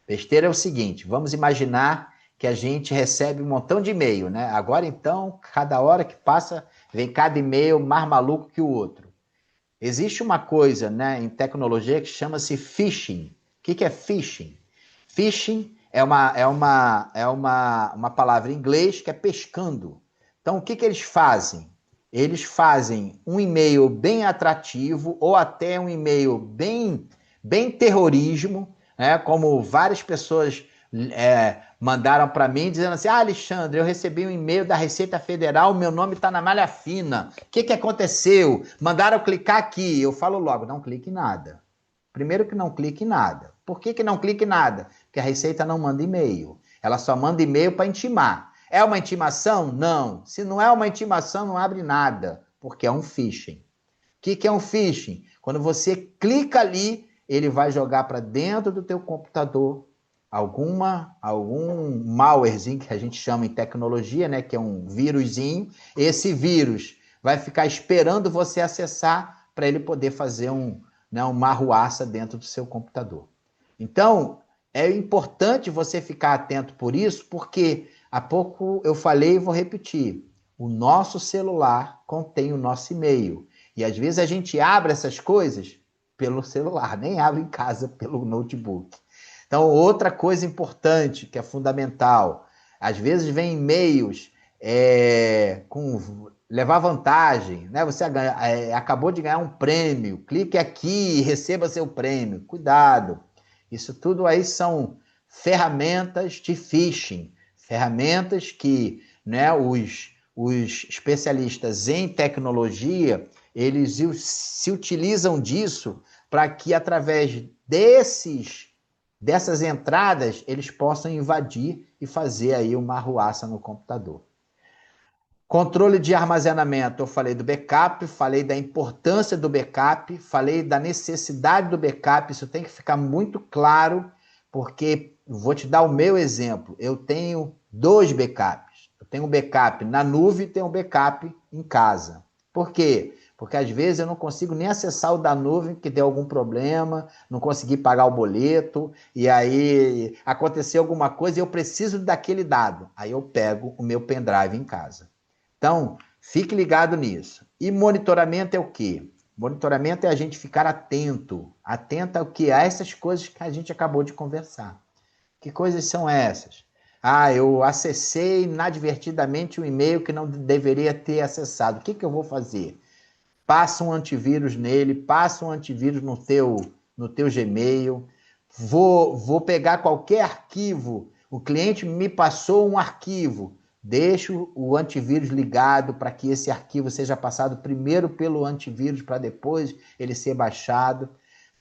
Besteira é o seguinte, vamos imaginar que a gente recebe um montão de e-mail, né? Agora, então, cada hora que passa, vem cada e-mail mais maluco que o outro. Existe uma coisa, né, em tecnologia que chama-se phishing. O que é phishing? Phishing é uma palavra em inglês que é pescando. Então, o que eles fazem? Eles fazem um e-mail bem atrativo ou até um e-mail bem terrorismo, né? Como várias pessoas mandaram para mim dizendo assim, Alexandre, eu recebi um e-mail da Receita Federal, meu nome está na malha fina. O que aconteceu? Mandaram clicar aqui. Eu falo logo, não clique em nada. Primeiro que não clique em nada. Por que não clique em nada? Porque a Receita não manda e-mail. Ela só manda e-mail para intimar. É uma intimação? Não. Se não é uma intimação, não abre nada, porque é um phishing. O que é um phishing? Quando você clica ali, ele vai jogar para dentro do teu computador algum malwarezinho que a gente chama em tecnologia, né, que é um vírusinho. Esse vírus vai ficar esperando você acessar para ele poder fazer uma arruaça dentro do seu computador. Então, é importante você ficar atento por isso, porque há pouco eu falei e vou repetir. O nosso celular contém o nosso e-mail. E às vezes a gente abre essas coisas pelo celular, nem abre em casa pelo notebook. Então, outra coisa importante, que é fundamental, às vezes vem e-mails com levar vantagem, né? Você acabou de ganhar um prêmio, clique aqui e receba seu prêmio. Cuidado, isso tudo aí são ferramentas de phishing, ferramentas que, né, os especialistas em tecnologia, eles se utilizam disso para que através dessas entradas eles possam invadir e fazer aí uma arruaça no computador. Controle de armazenamento, eu falei do backup, falei da importância do backup, falei da necessidade do backup, isso tem que ficar muito claro, porque vou te dar o meu exemplo, eu tenho 2 backups, eu tenho um backup na nuvem e tenho um backup em casa. Por quê? Porque às vezes eu não consigo nem acessar o da nuvem, que deu algum problema, não consegui pagar o boleto, e aí aconteceu alguma coisa e eu preciso daquele dado. Aí eu pego o meu pendrive em casa. Então, fique ligado nisso. E monitoramento é o quê? Monitoramento é a gente ficar atento. Atento ao que? A essas coisas que a gente acabou de conversar. Que coisas são essas? Ah, eu acessei inadvertidamente um e-mail que não deveria ter acessado. O que eu vou fazer? Passa um antivírus nele, passa um antivírus no teu Gmail. Vou pegar qualquer arquivo. O cliente me passou um arquivo. Deixo o antivírus ligado para que esse arquivo seja passado primeiro pelo antivírus para depois ele ser baixado.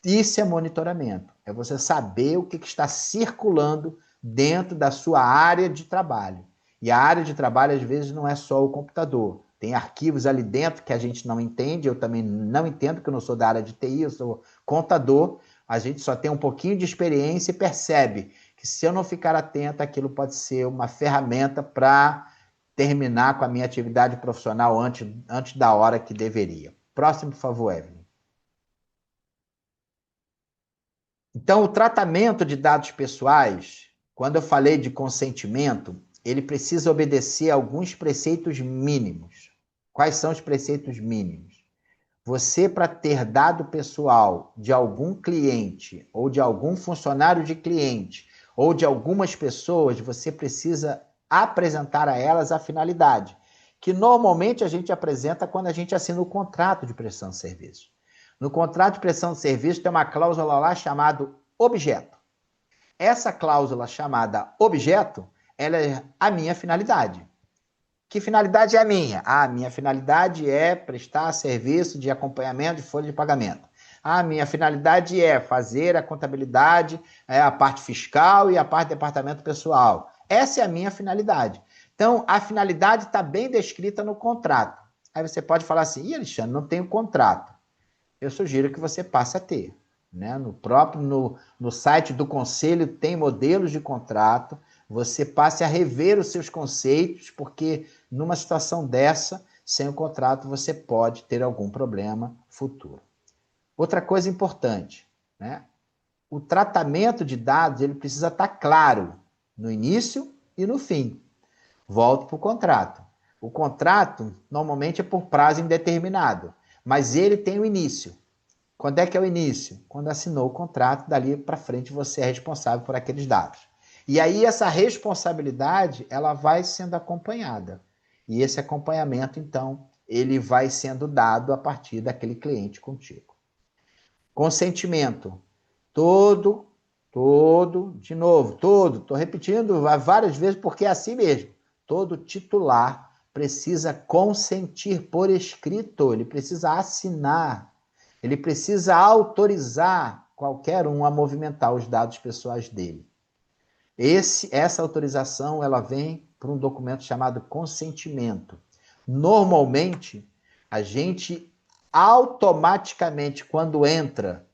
Isso é monitoramento. É você saber o que está circulando dentro da sua área de trabalho. E a área de trabalho, às vezes, não é só o computador. Tem arquivos ali dentro que a gente não entende, eu também não entendo, porque eu não sou da área de TI, eu sou contador. A gente só tem um pouquinho de experiência e percebe que se eu não ficar atento, aquilo pode ser uma ferramenta para terminar com a minha atividade profissional antes da hora que deveria. Próximo, por favor, Evelyn. Então, o tratamento de dados pessoais, quando eu falei de consentimento, ele precisa obedecer a alguns preceitos mínimos. Quais são os preceitos mínimos? Você, para ter dado pessoal de algum cliente, ou de algum funcionário de cliente, ou de algumas pessoas, você precisa apresentar a elas a finalidade, que normalmente a gente apresenta quando a gente assina o contrato de prestação de serviço. No contrato de prestação de serviço tem uma cláusula lá chamada objeto. Essa cláusula chamada objeto, ela é a minha finalidade. Que finalidade é a minha? A minha finalidade é prestar serviço de acompanhamento de folha de pagamento. A minha finalidade é fazer a contabilidade, a parte fiscal e a parte de departamento pessoal. Essa é a minha finalidade. Então, a finalidade está bem descrita no contrato. Aí você pode falar assim, Ih, Alexandre, não tenho contrato. Eu sugiro que você passe a ter. Né? No site do Conselho tem modelos de contrato, você passe a rever os seus conceitos, porque numa situação dessa, sem o contrato, você pode ter algum problema futuro. Outra coisa importante, né? O tratamento de dados ele precisa estar claro no início e no fim. Volto para o contrato. O contrato normalmente é por prazo indeterminado, mas ele tem o início. Quando é que é o início? Quando assinou o contrato, dali para frente você é responsável por aqueles dados. E aí essa responsabilidade, ela vai sendo acompanhada. E esse acompanhamento, então, ele vai sendo dado a partir daquele cliente contigo. Consentimento. De novo, estou repetindo várias vezes porque é assim mesmo. Todo titular precisa consentir por escrito, ele precisa assinar, ele precisa autorizar qualquer um a movimentar os dados pessoais dele. Essa autorização ela vem por um documento chamado consentimento. Normalmente, a gente automaticamente, quando entra,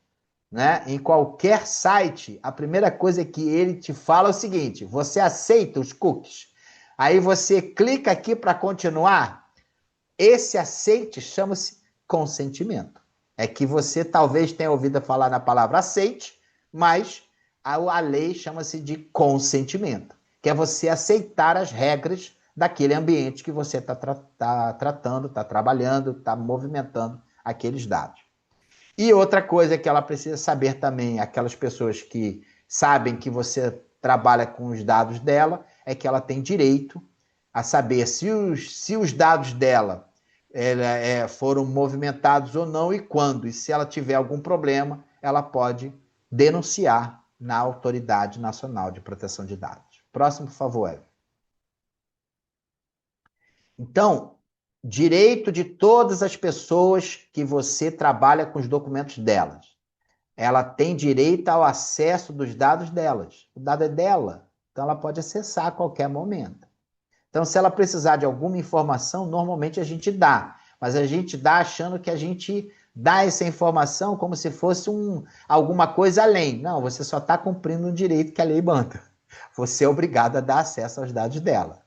né, em qualquer site, a primeira coisa que ele te fala é o seguinte: você aceita os cookies? Aí você clica aqui para continuar. Esse aceite chama-se consentimento. É que você talvez tenha ouvido falar na palavra aceite, mas a lei chama-se de consentimento, que é você aceitar as regras daquele ambiente que você está tratando, está trabalhando, está movimentando aqueles dados. E outra coisa que ela precisa saber também, aquelas pessoas que sabem que você trabalha com os dados dela, é que ela tem direito a saber se os dados dela foram movimentados ou não e quando. E se ela tiver algum problema, ela pode denunciar na Autoridade Nacional de Proteção de Dados. Próximo, por favor, Eve. Então, direito de todas as pessoas que você trabalha com os documentos delas. Ela tem direito ao acesso dos dados delas. O dado é dela, então ela pode acessar a qualquer momento. Então, se ela precisar de alguma informação, normalmente a gente dá. Mas a gente dá achando que a gente dá essa informação como se fosse alguma coisa além. Não, você só está cumprindo um direito que a lei manda. Você é obrigado a dar acesso aos dados dela.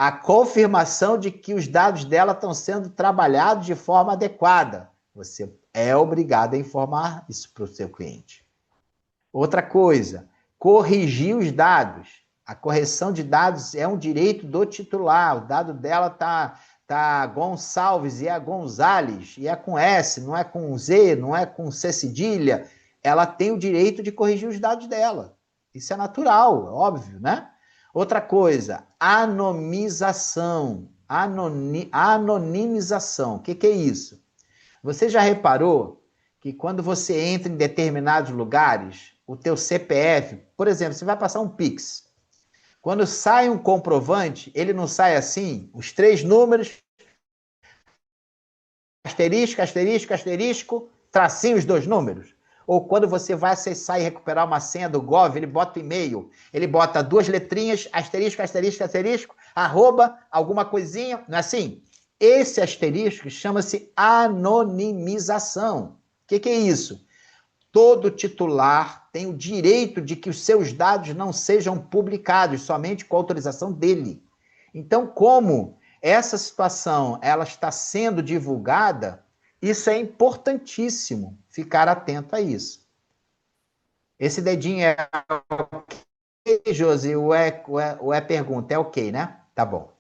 a confirmação de que os dados dela estão sendo trabalhados de forma adequada. Você é obrigado a informar isso para o seu cliente. Outra coisa, corrigir os dados. A correção de dados é um direito do titular. O dado dela tá Gonçalves e é Gonzales, e é com S, não é com Z, não é com C cedilha. Ela tem o direito de corrigir os dados dela. Isso é natural, é óbvio, né? Outra coisa, anonimização. Anonimização. O que é isso? Você já reparou que quando você entra em determinados lugares, o teu CPF, por exemplo, você vai passar um Pix. Quando sai um comprovante, ele não sai assim, os 3 números, asterisco, asterisco, asterisco, tracinho os 2 números. Ou quando você vai acessar e recuperar uma senha do Gov, ele bota o e-mail, ele bota 2 letrinhas, asterisco, asterisco, asterisco, arroba, alguma coisinha, não é assim? Esse asterisco chama-se anonimização. O que é isso? Todo titular tem o direito de que os seus dados não sejam publicados, somente com a autorização dele. Então, como essa situação ela está sendo divulgada, isso é importantíssimo ficar atento a isso. Esse dedinho é ok, Josi? Ou é pergunta? É ok, né? Tá bom.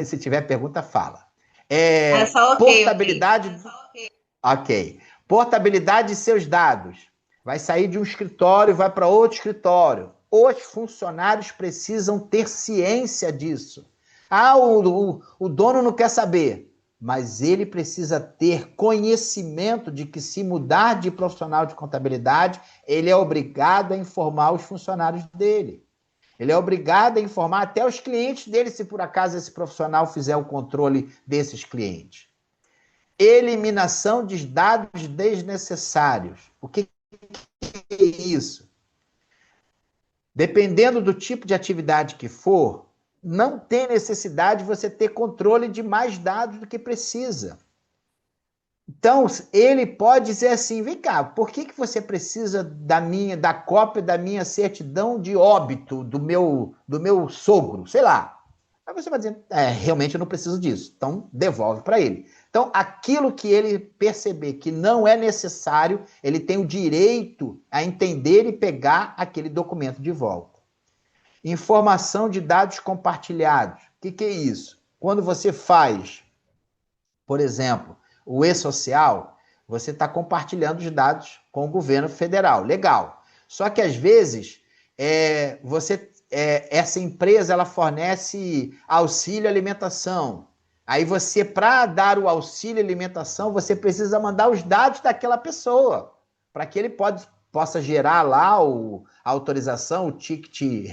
Se tiver pergunta, fala. É só ok, portabilidade. Ok. Portabilidade de seus dados. Vai sair de um escritório e vai para outro escritório. Os funcionários precisam ter ciência disso. O dono não quer saber, mas ele precisa ter conhecimento de que se mudar de profissional de contabilidade, ele é obrigado a informar os funcionários dele. Ele é obrigado a informar até os clientes dele, se por acaso esse profissional fizer o controle desses clientes. Eliminação de dados desnecessários. O que é isso? Dependendo do tipo de atividade que for, não tem necessidade de você ter controle de mais dados do que precisa. Então, ele pode dizer assim, vem cá, por que você precisa da cópia da minha certidão de óbito do meu sogro? Sei lá. Aí você vai dizer, realmente eu não preciso disso. Então, devolve para ele. Então, aquilo que ele perceber que não é necessário, ele tem o direito a entender e pegar aquele documento de volta. Informação de dados compartilhados. O que é isso? Quando você faz, por exemplo, o e-social, você está compartilhando os dados com o governo federal. Legal. Só que, às vezes, essa empresa ela fornece auxílio alimentação. Aí você, para dar o auxílio alimentação, você precisa mandar os dados daquela pessoa, para que ele possa gerar lá a autorização, o ticket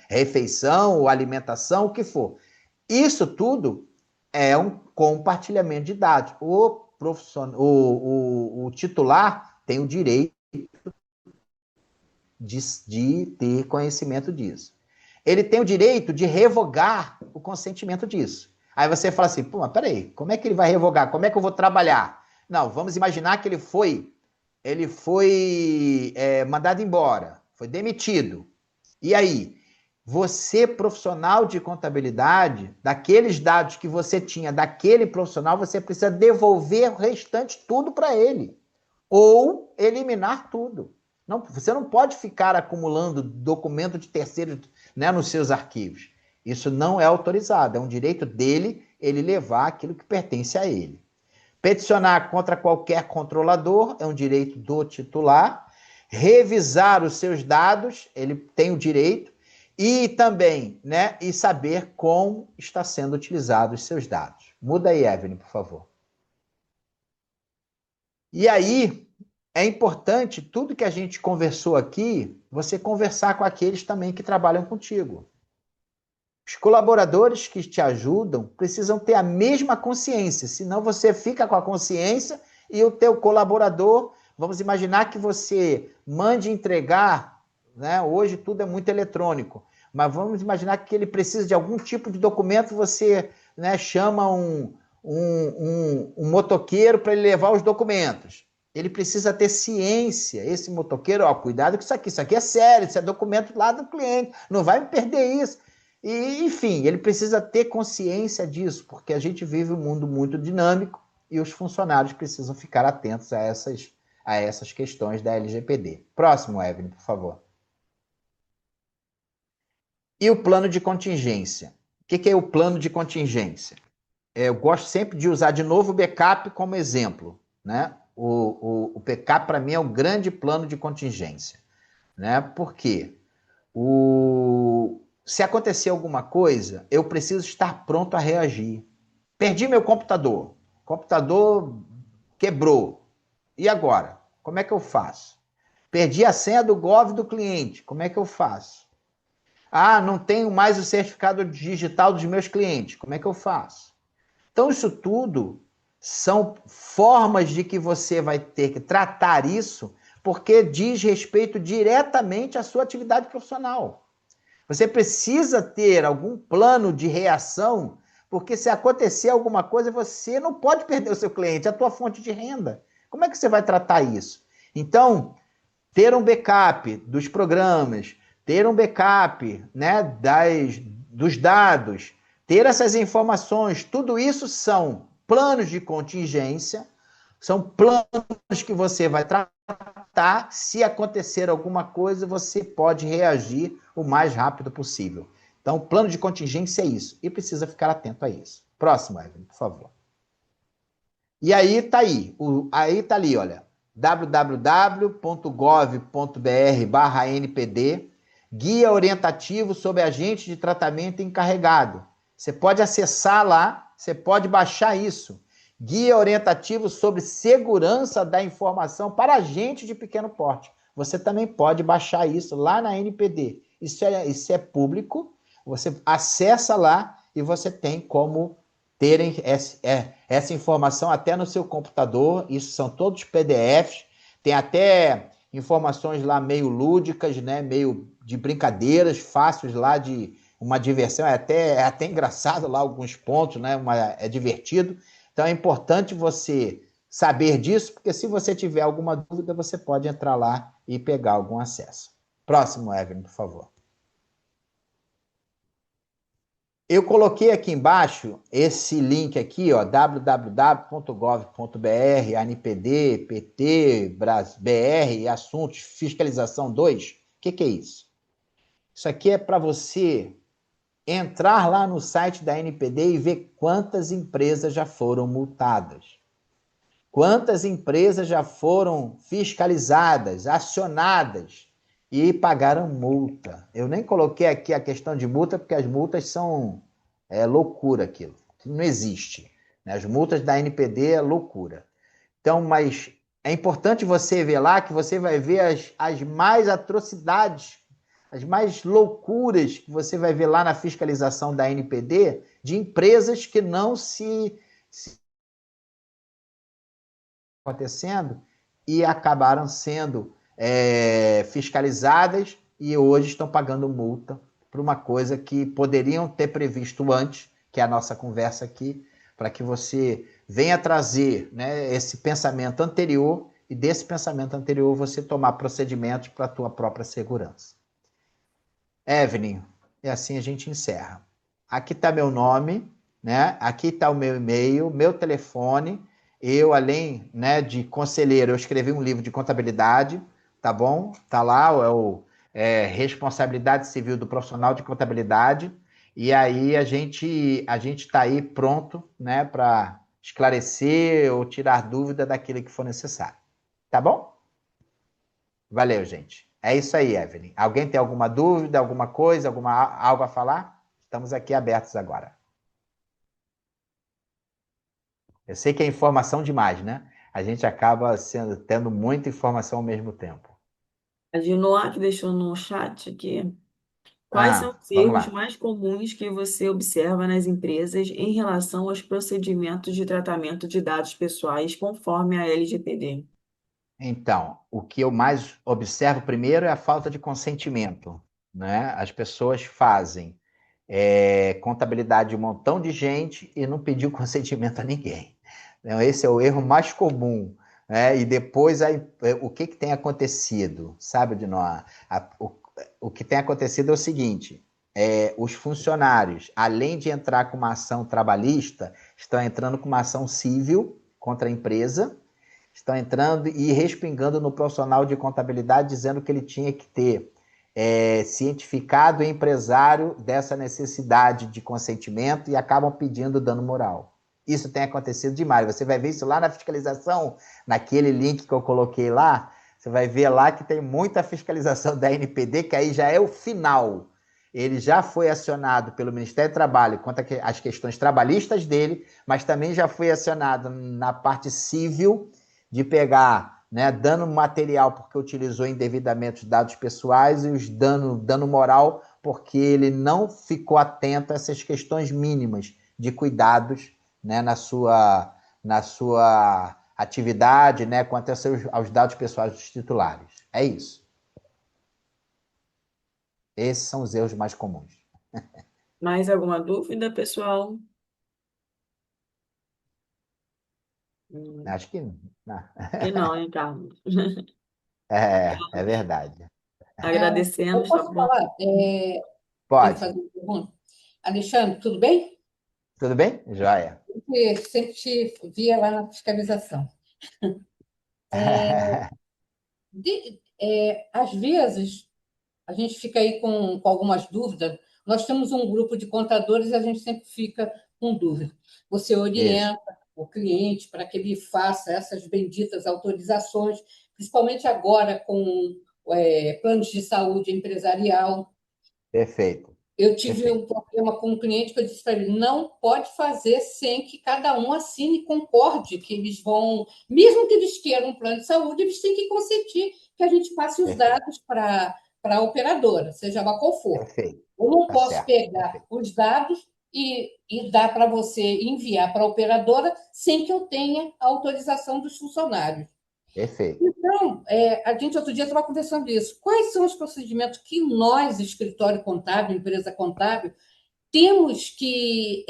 refeição, ou alimentação, o que for. Isso tudo é um compartilhamento de dados. O titular tem o direito de ter conhecimento disso. Ele tem o direito de revogar o consentimento disso. Aí você fala assim, pô, mas peraí, como é que ele vai revogar? Como é que eu vou trabalhar? Não, vamos imaginar que ele foi mandado embora, foi demitido. E aí, você, profissional de contabilidade, daqueles dados que você tinha daquele profissional, você precisa devolver o restante tudo para ele. Ou eliminar tudo. Não, você não pode ficar acumulando documento de terceiros, né, nos seus arquivos. Isso não é autorizado. É um direito dele ele levar aquilo que pertence a ele. Peticionar contra qualquer controlador é um direito do titular. Revisar os seus dados, ele tem o direito. E também, né, e saber como está sendo utilizados os seus dados. Muda aí, Evelyn, por favor. E aí, é importante, tudo que a gente conversou aqui, você conversar com aqueles também que trabalham contigo. Os colaboradores que te ajudam precisam ter a mesma consciência, senão você fica com a consciência e o teu colaborador, vamos imaginar que você mande entregar, né? Hoje tudo é muito eletrônico, mas vamos imaginar que ele precisa de algum tipo de documento, você, né, chama um motoqueiro para ele levar os documentos. Ele precisa ter ciência, esse motoqueiro, ó, cuidado com isso aqui é sério, isso é documento lá do cliente, não vai me perder isso. E, enfim, ele precisa ter consciência disso, porque a gente vive um mundo muito dinâmico e os funcionários precisam ficar atentos a essas questões da LGPD. Próximo, Evelyn, por favor. E o plano de contingência? O que é o plano de contingência? Eu gosto sempre de usar de novo o backup como exemplo, né? O backup, para mim, é um grande plano de contingência, né? Por quê? Se acontecer alguma coisa, eu preciso estar pronto a reagir. Perdi meu computador. O computador quebrou. E agora? Como é que eu faço? Perdi a senha do Gov do cliente. Como é que eu faço? Ah, não tenho mais o certificado digital dos meus clientes. Como é que eu faço? Então, isso tudo são formas de que você vai ter que tratar isso, porque diz respeito diretamente à sua atividade profissional. Você precisa ter algum plano de reação, porque se acontecer alguma coisa, você não pode perder o seu cliente, a tua fonte de renda. Como é que você vai tratar isso? Então, ter um backup dos programas, ter um backup, né, dos dados, ter essas informações, tudo isso são planos de contingência, são planos que você vai tratar. Se acontecer alguma coisa, você pode reagir o mais rápido possível. Então, plano de contingência é isso. E precisa ficar atento a isso. Próximo, Evelyn, por favor. E aí tá aí. Aí tá ali, olha. www.gov.br/NPD, guia orientativo sobre agente de tratamento encarregado. Você pode acessar lá, você pode baixar isso. Guia orientativo sobre segurança da informação para agente de pequeno porte. Você também pode baixar isso lá na NPD. Isso é público, você acessa lá e você tem como terem essa informação até no seu computador. Isso são todos PDFs, tem até informações lá meio lúdicas, né? Meio de brincadeiras, fáceis lá de uma diversão, é até engraçado lá alguns pontos, né? É divertido. Então é importante você saber disso, porque se você tiver alguma dúvida, você pode entrar lá e pegar algum acesso. Próximo, Evelyn, por favor. Eu coloquei aqui embaixo esse link aqui, ó, www.gov.br, ANPD, PT, BR, assuntos, fiscalização 2. O que é isso? Isso aqui é para você entrar lá no site da ANPD e ver quantas empresas já foram multadas. Quantas empresas já foram fiscalizadas, acionadas e pagaram multa. Eu nem coloquei aqui a questão de multa, porque as multas são loucura aquilo. Não existe. Né? As multas da NPD é loucura. Então, mas é importante você ver lá, que você vai ver as mais atrocidades, as mais loucuras que você vai ver lá na fiscalização da NPD de empresas que não se acontecendo e acabaram sendo fiscalizadas e hoje estão pagando multa por uma coisa que poderiam ter previsto antes, que é a nossa conversa aqui, para que você venha trazer, né, esse pensamento anterior e desse pensamento anterior você tomar procedimentos para a tua própria segurança. Evelyn, e assim a gente encerra. Aqui está meu nome, né? Aqui está o meu e-mail, meu telefone. Eu, além, né, de conselheiro, eu escrevi um livro de contabilidade, tá bom? Tá lá, Responsabilidade Civil do Profissional de Contabilidade. E aí a gente está aí pronto, né, para esclarecer ou tirar dúvida daquilo que for necessário. Tá bom? Valeu, gente. É isso aí, Evelyn. Alguém tem alguma dúvida, alguma coisa, algo a falar? Estamos aqui abertos agora. Eu sei que é informação demais, né? A gente acaba tendo muita informação ao mesmo tempo. A Ginoa que deixou no chat aqui. Quais são os Vamos erros lá. mais comuns que você observa nas empresas em relação aos procedimentos de tratamento de dados pessoais conforme a LGPD? Então, o que eu mais observo primeiro é a falta de consentimento, né? As pessoas fazem contabilidade de um montão de gente e não pediu consentimento a ninguém. Então, esse é o erro mais comum. Né? E depois, o que tem acontecido? Sabe, Dinoa? O que tem acontecido é o seguinte, os funcionários, além de entrar com uma ação trabalhista, estão entrando com uma ação civil contra a empresa, estão entrando e respingando no profissional de contabilidade, dizendo que ele tinha que ter cientificado o empresário dessa necessidade de consentimento e acabam pedindo dano moral. Isso tem acontecido demais. Você vai ver isso lá na fiscalização, naquele link que eu coloquei lá, você vai ver lá que tem muita fiscalização da NPD, que aí já é o final. Ele já foi acionado pelo Ministério do Trabalho quanto às questões trabalhistas dele, mas também já foi acionado na parte civil de pegar, né, dano material porque utilizou indevidamente os dados pessoais e os dano moral porque ele não ficou atento a essas questões mínimas de cuidados, né, na sua atividade, né, quanto aos dados pessoais dos titulares. É isso. Esses são os erros mais comuns. Mais alguma dúvida, pessoal? Acho que não. Que não, hein, Carlos? É verdade. Agradecendo, Eu tá posso bom? falar? Quero Pode. fazer uma pergunta. Alexandre, tudo bem? Tudo bem? Joia. Sempre te via lá na fiscalização. Às vezes, a gente fica aí com algumas dúvidas. Nós temos um grupo de contadores e a gente sempre fica com dúvida. Você Isso. orienta o cliente para que ele faça essas benditas autorizações, principalmente agora com planos de saúde empresarial. Perfeito. Eu tive Perfeito. um problema com um cliente que eu disse para ele: não pode fazer sem que cada um assine e concorde que eles vão, mesmo que eles queiram um plano de saúde, eles têm que consentir que a gente passe os Perfeito. dados para a operadora, seja ela qual for. Perfeito. Eu não Tá posso certo. pegar Perfeito. os dados e dar para você enviar para a operadora sem que eu tenha a autorização dos funcionários. Perfeito. Então, a gente outro dia estava conversando isso. Quais são os procedimentos que nós, escritório contábil, empresa contábil, temos que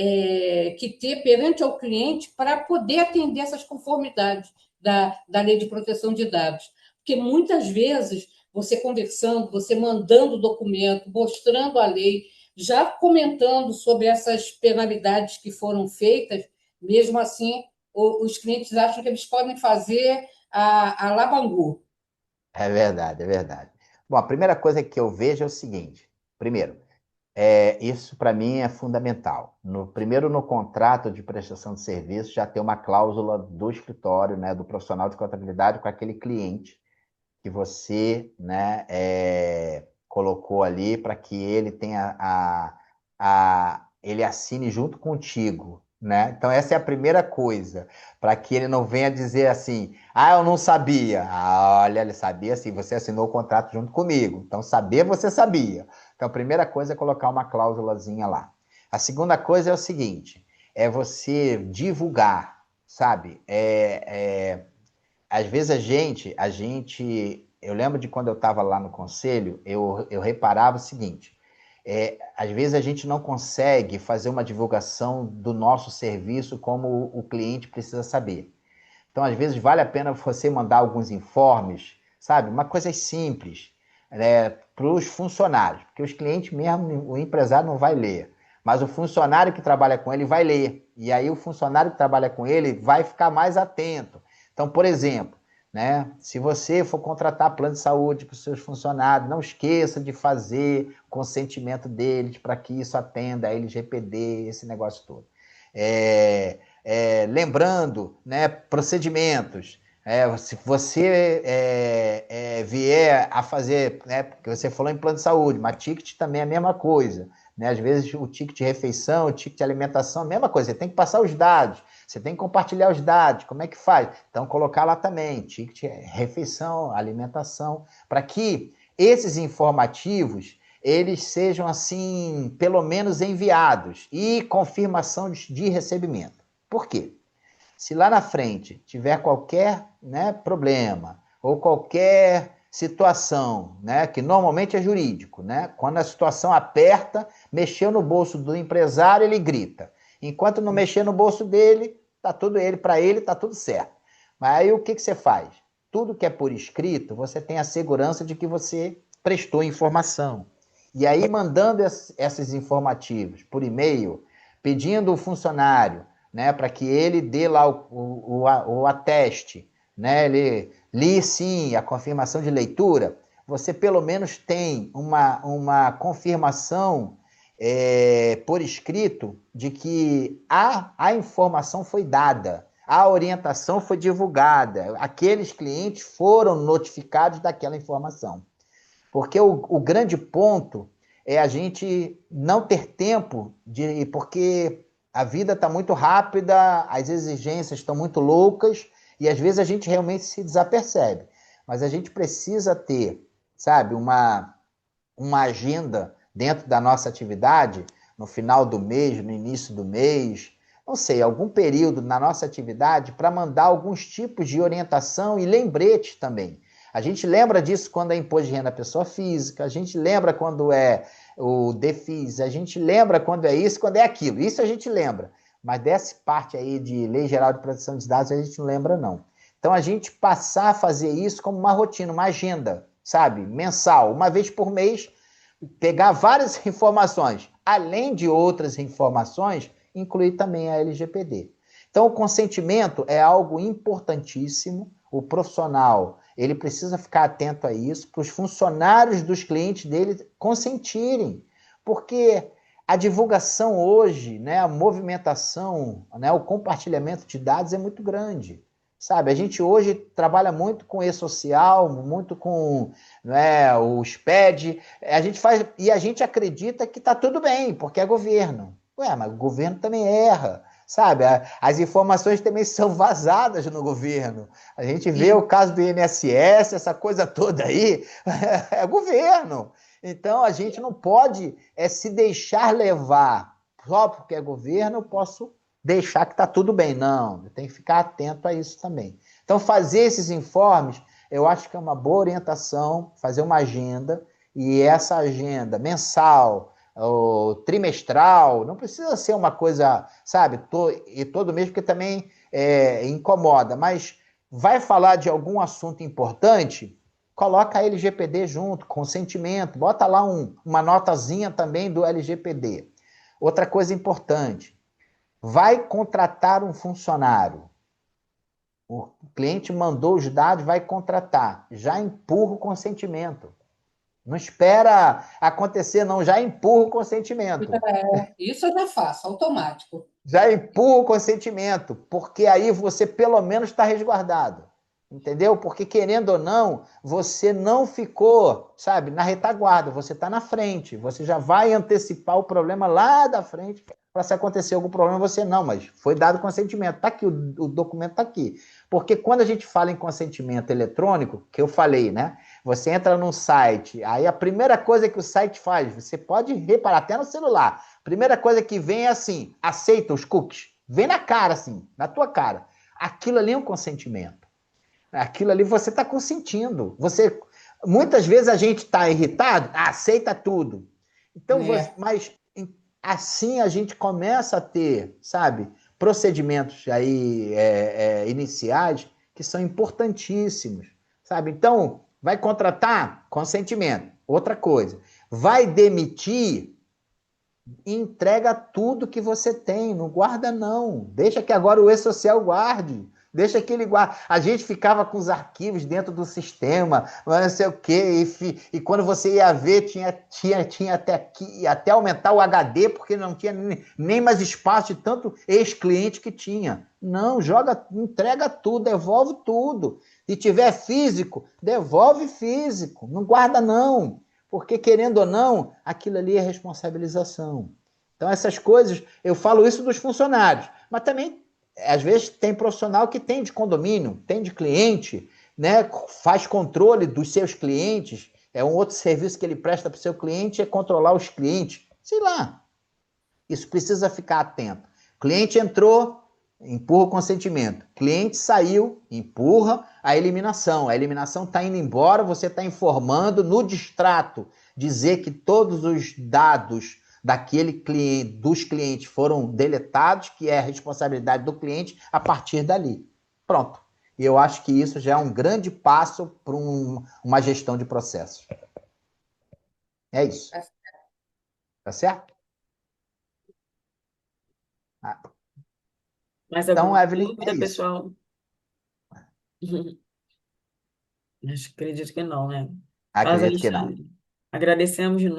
ter perante ao cliente para poder atender essas conformidades da Lei de Proteção de Dados? Porque muitas vezes você conversando, você mandando documento, mostrando a lei, já comentando sobre essas penalidades que foram feitas, mesmo assim, os clientes acham que eles podem fazer a Labangu. É verdade, é verdade. Bom, a primeira coisa que eu vejo é o seguinte. Primeiro, isso para mim é fundamental. Primeiro, no contrato de prestação de serviço, já tem uma cláusula do escritório, né, do profissional de contabilidade com aquele cliente que você, né, colocou ali para que ele tenha ele assine junto contigo, né? Então essa é a primeira coisa, para que ele não venha dizer assim, eu não sabia. Olha, ele sabia sim, você assinou o contrato junto comigo. Então saber você sabia. Então a primeira coisa é colocar uma cláusulazinha lá. A segunda coisa é o seguinte, é você divulgar, sabe? Às vezes eu lembro de quando eu estava lá no conselho, eu reparava o seguinte, às vezes a gente não consegue fazer uma divulgação do nosso serviço como o cliente precisa saber. Então, às vezes, vale a pena você mandar alguns informes, sabe? Uma coisa simples, para os funcionários, porque os clientes mesmo, o empresário não vai ler, mas o funcionário que trabalha com ele vai ler. E aí o funcionário que trabalha com ele vai ficar mais atento. Então, por exemplo, né, se você for contratar plano de saúde para os seus funcionários, não esqueça de fazer consentimento deles para que isso atenda a LGPD, esse negócio todo. Lembrando, né, procedimentos. Se você vier a fazer, né, porque você falou em plano de saúde, mas ticket também é a mesma coisa. Né? Às vezes o ticket de refeição, o ticket de alimentação, a mesma coisa. Você tem que passar os dados, você tem que compartilhar os dados. Como é que faz? Então, colocar lá também, ticket refeição, alimentação, para que esses informativos eles sejam, assim, pelo menos enviados e confirmação de recebimento. Por quê? Se lá na frente tiver qualquer, né, problema ou qualquer situação, né, que normalmente é jurídico, né, quando a situação aperta, mexeu no bolso do empresário, ele grita. Enquanto não mexer no bolso dele, tá tudo para ele tá tudo certo. Mas aí o que você faz? Tudo que é por escrito, você tem a segurança de que você prestou informação. E aí, mandando esses informativos por e-mail, pedindo o funcionário, né, para que ele dê lá o ateste, né, ele li sim a confirmação de leitura, você pelo menos tem uma confirmação por escrito de que a informação foi dada, a orientação foi divulgada, aqueles clientes foram notificados daquela informação. Porque o grande ponto é a gente não ter tempo de. Porque a vida está muito rápida, as exigências estão muito loucas, e às vezes a gente realmente se desapercebe. Mas a gente precisa ter, sabe, uma agenda dentro da nossa atividade, no final do mês, no início do mês, não sei, algum período na nossa atividade para mandar alguns tipos de orientação e lembretes também. A gente lembra disso quando é imposto de renda à pessoa física, a gente lembra quando é o DEFIS, a gente lembra quando é isso, quando é aquilo. Isso a gente lembra. Mas dessa parte aí de Lei Geral de Proteção de Dados a gente não lembra, não. Então a gente passar a fazer isso como uma rotina, uma agenda, sabe? Mensal, uma vez por mês, pegar várias informações, além de outras informações, incluir também a LGPD. Então o consentimento é algo importantíssimo, o profissional ele precisa ficar atento a isso, para os funcionários dos clientes dele consentirem, porque a divulgação hoje, né, a movimentação, né, o compartilhamento de dados é muito grande, sabe? A gente hoje trabalha muito com e-social, muito com, né, o SPED, a gente faz, e a gente acredita que está tudo bem, porque é governo. Ué, mas o governo também erra. Sabe, as informações também são vazadas no governo. A gente vê o caso do INSS, essa coisa toda aí, é governo. Então, a gente não pode se deixar levar. Só porque é governo, eu posso deixar que está tudo bem. Não, eu tenho que ficar atento a isso também. Então, fazer esses informes, eu acho que é uma boa orientação, fazer uma agenda, e essa agenda mensal, ou trimestral, não precisa ser uma coisa, sabe, e todo mês, porque também incomoda, mas vai falar de algum assunto importante, coloca a LGPD junto, consentimento, bota lá uma notazinha também do LGPD. Outra coisa importante, vai contratar um funcionário, o cliente mandou os dados, vai contratar, já empurra o consentimento. Não espera acontecer, não. Já empurra o consentimento. Isso eu já faço, automático. Já empurra o consentimento, porque aí você pelo menos está resguardado. Entendeu? Porque, querendo ou não, você não ficou, sabe, na retaguarda, você está na frente. Você já vai antecipar o problema lá da frente para se acontecer algum problema, você não, mas foi dado consentimento. Está aqui, o documento está aqui. Porque quando a gente fala em consentimento eletrônico, que eu falei, né? Você entra num site, aí a primeira coisa que o site faz, você pode reparar até no celular, a primeira coisa que vem é assim, aceita os cookies. Vem na cara, assim, na tua cara. Aquilo ali é um consentimento. Aquilo ali você está consentindo. Muitas vezes a gente está irritado, aceita tudo. Então, mas assim a gente começa a ter, sabe, procedimentos aí iniciais que são importantíssimos, sabe? Então, vai contratar? Consentimento. Outra coisa. Vai demitir? Entrega tudo que você tem. Não guarda, não. Deixa que agora o e-social guarde. Deixa que ele guarde. A gente ficava com os arquivos dentro do sistema, não sei o quê, e quando você ia ver, tinha até aumentar o HD, porque não tinha nem mais espaço de tanto ex-cliente que tinha. Não, entrega tudo, devolve tudo. Se tiver físico, devolve físico. Não guarda, não. Porque, querendo ou não, aquilo ali é responsabilização. Então, essas coisas, eu falo isso dos funcionários, mas também às vezes tem profissional que tem de condomínio, tem de cliente, né? Faz controle dos seus clientes, é um outro serviço que ele presta para o seu cliente, é controlar os clientes. Sei lá, isso precisa ficar atento. Cliente entrou, empurra o consentimento. Cliente saiu, empurra a eliminação. A eliminação está indo embora, você está informando no distrato, dizer que todos os dados daquele cliente, dos clientes foram deletados, que é a responsabilidade do cliente a partir dali. Pronto. E eu acho que isso já é um grande passo para uma gestão de processos. É isso. Tá certo? Ah, Mais então, alguma Evelyn, é dúvida, isso. pessoal? Acredito que não, né? Paz, Acredito que não. Alexandre. Agradecemos de novo.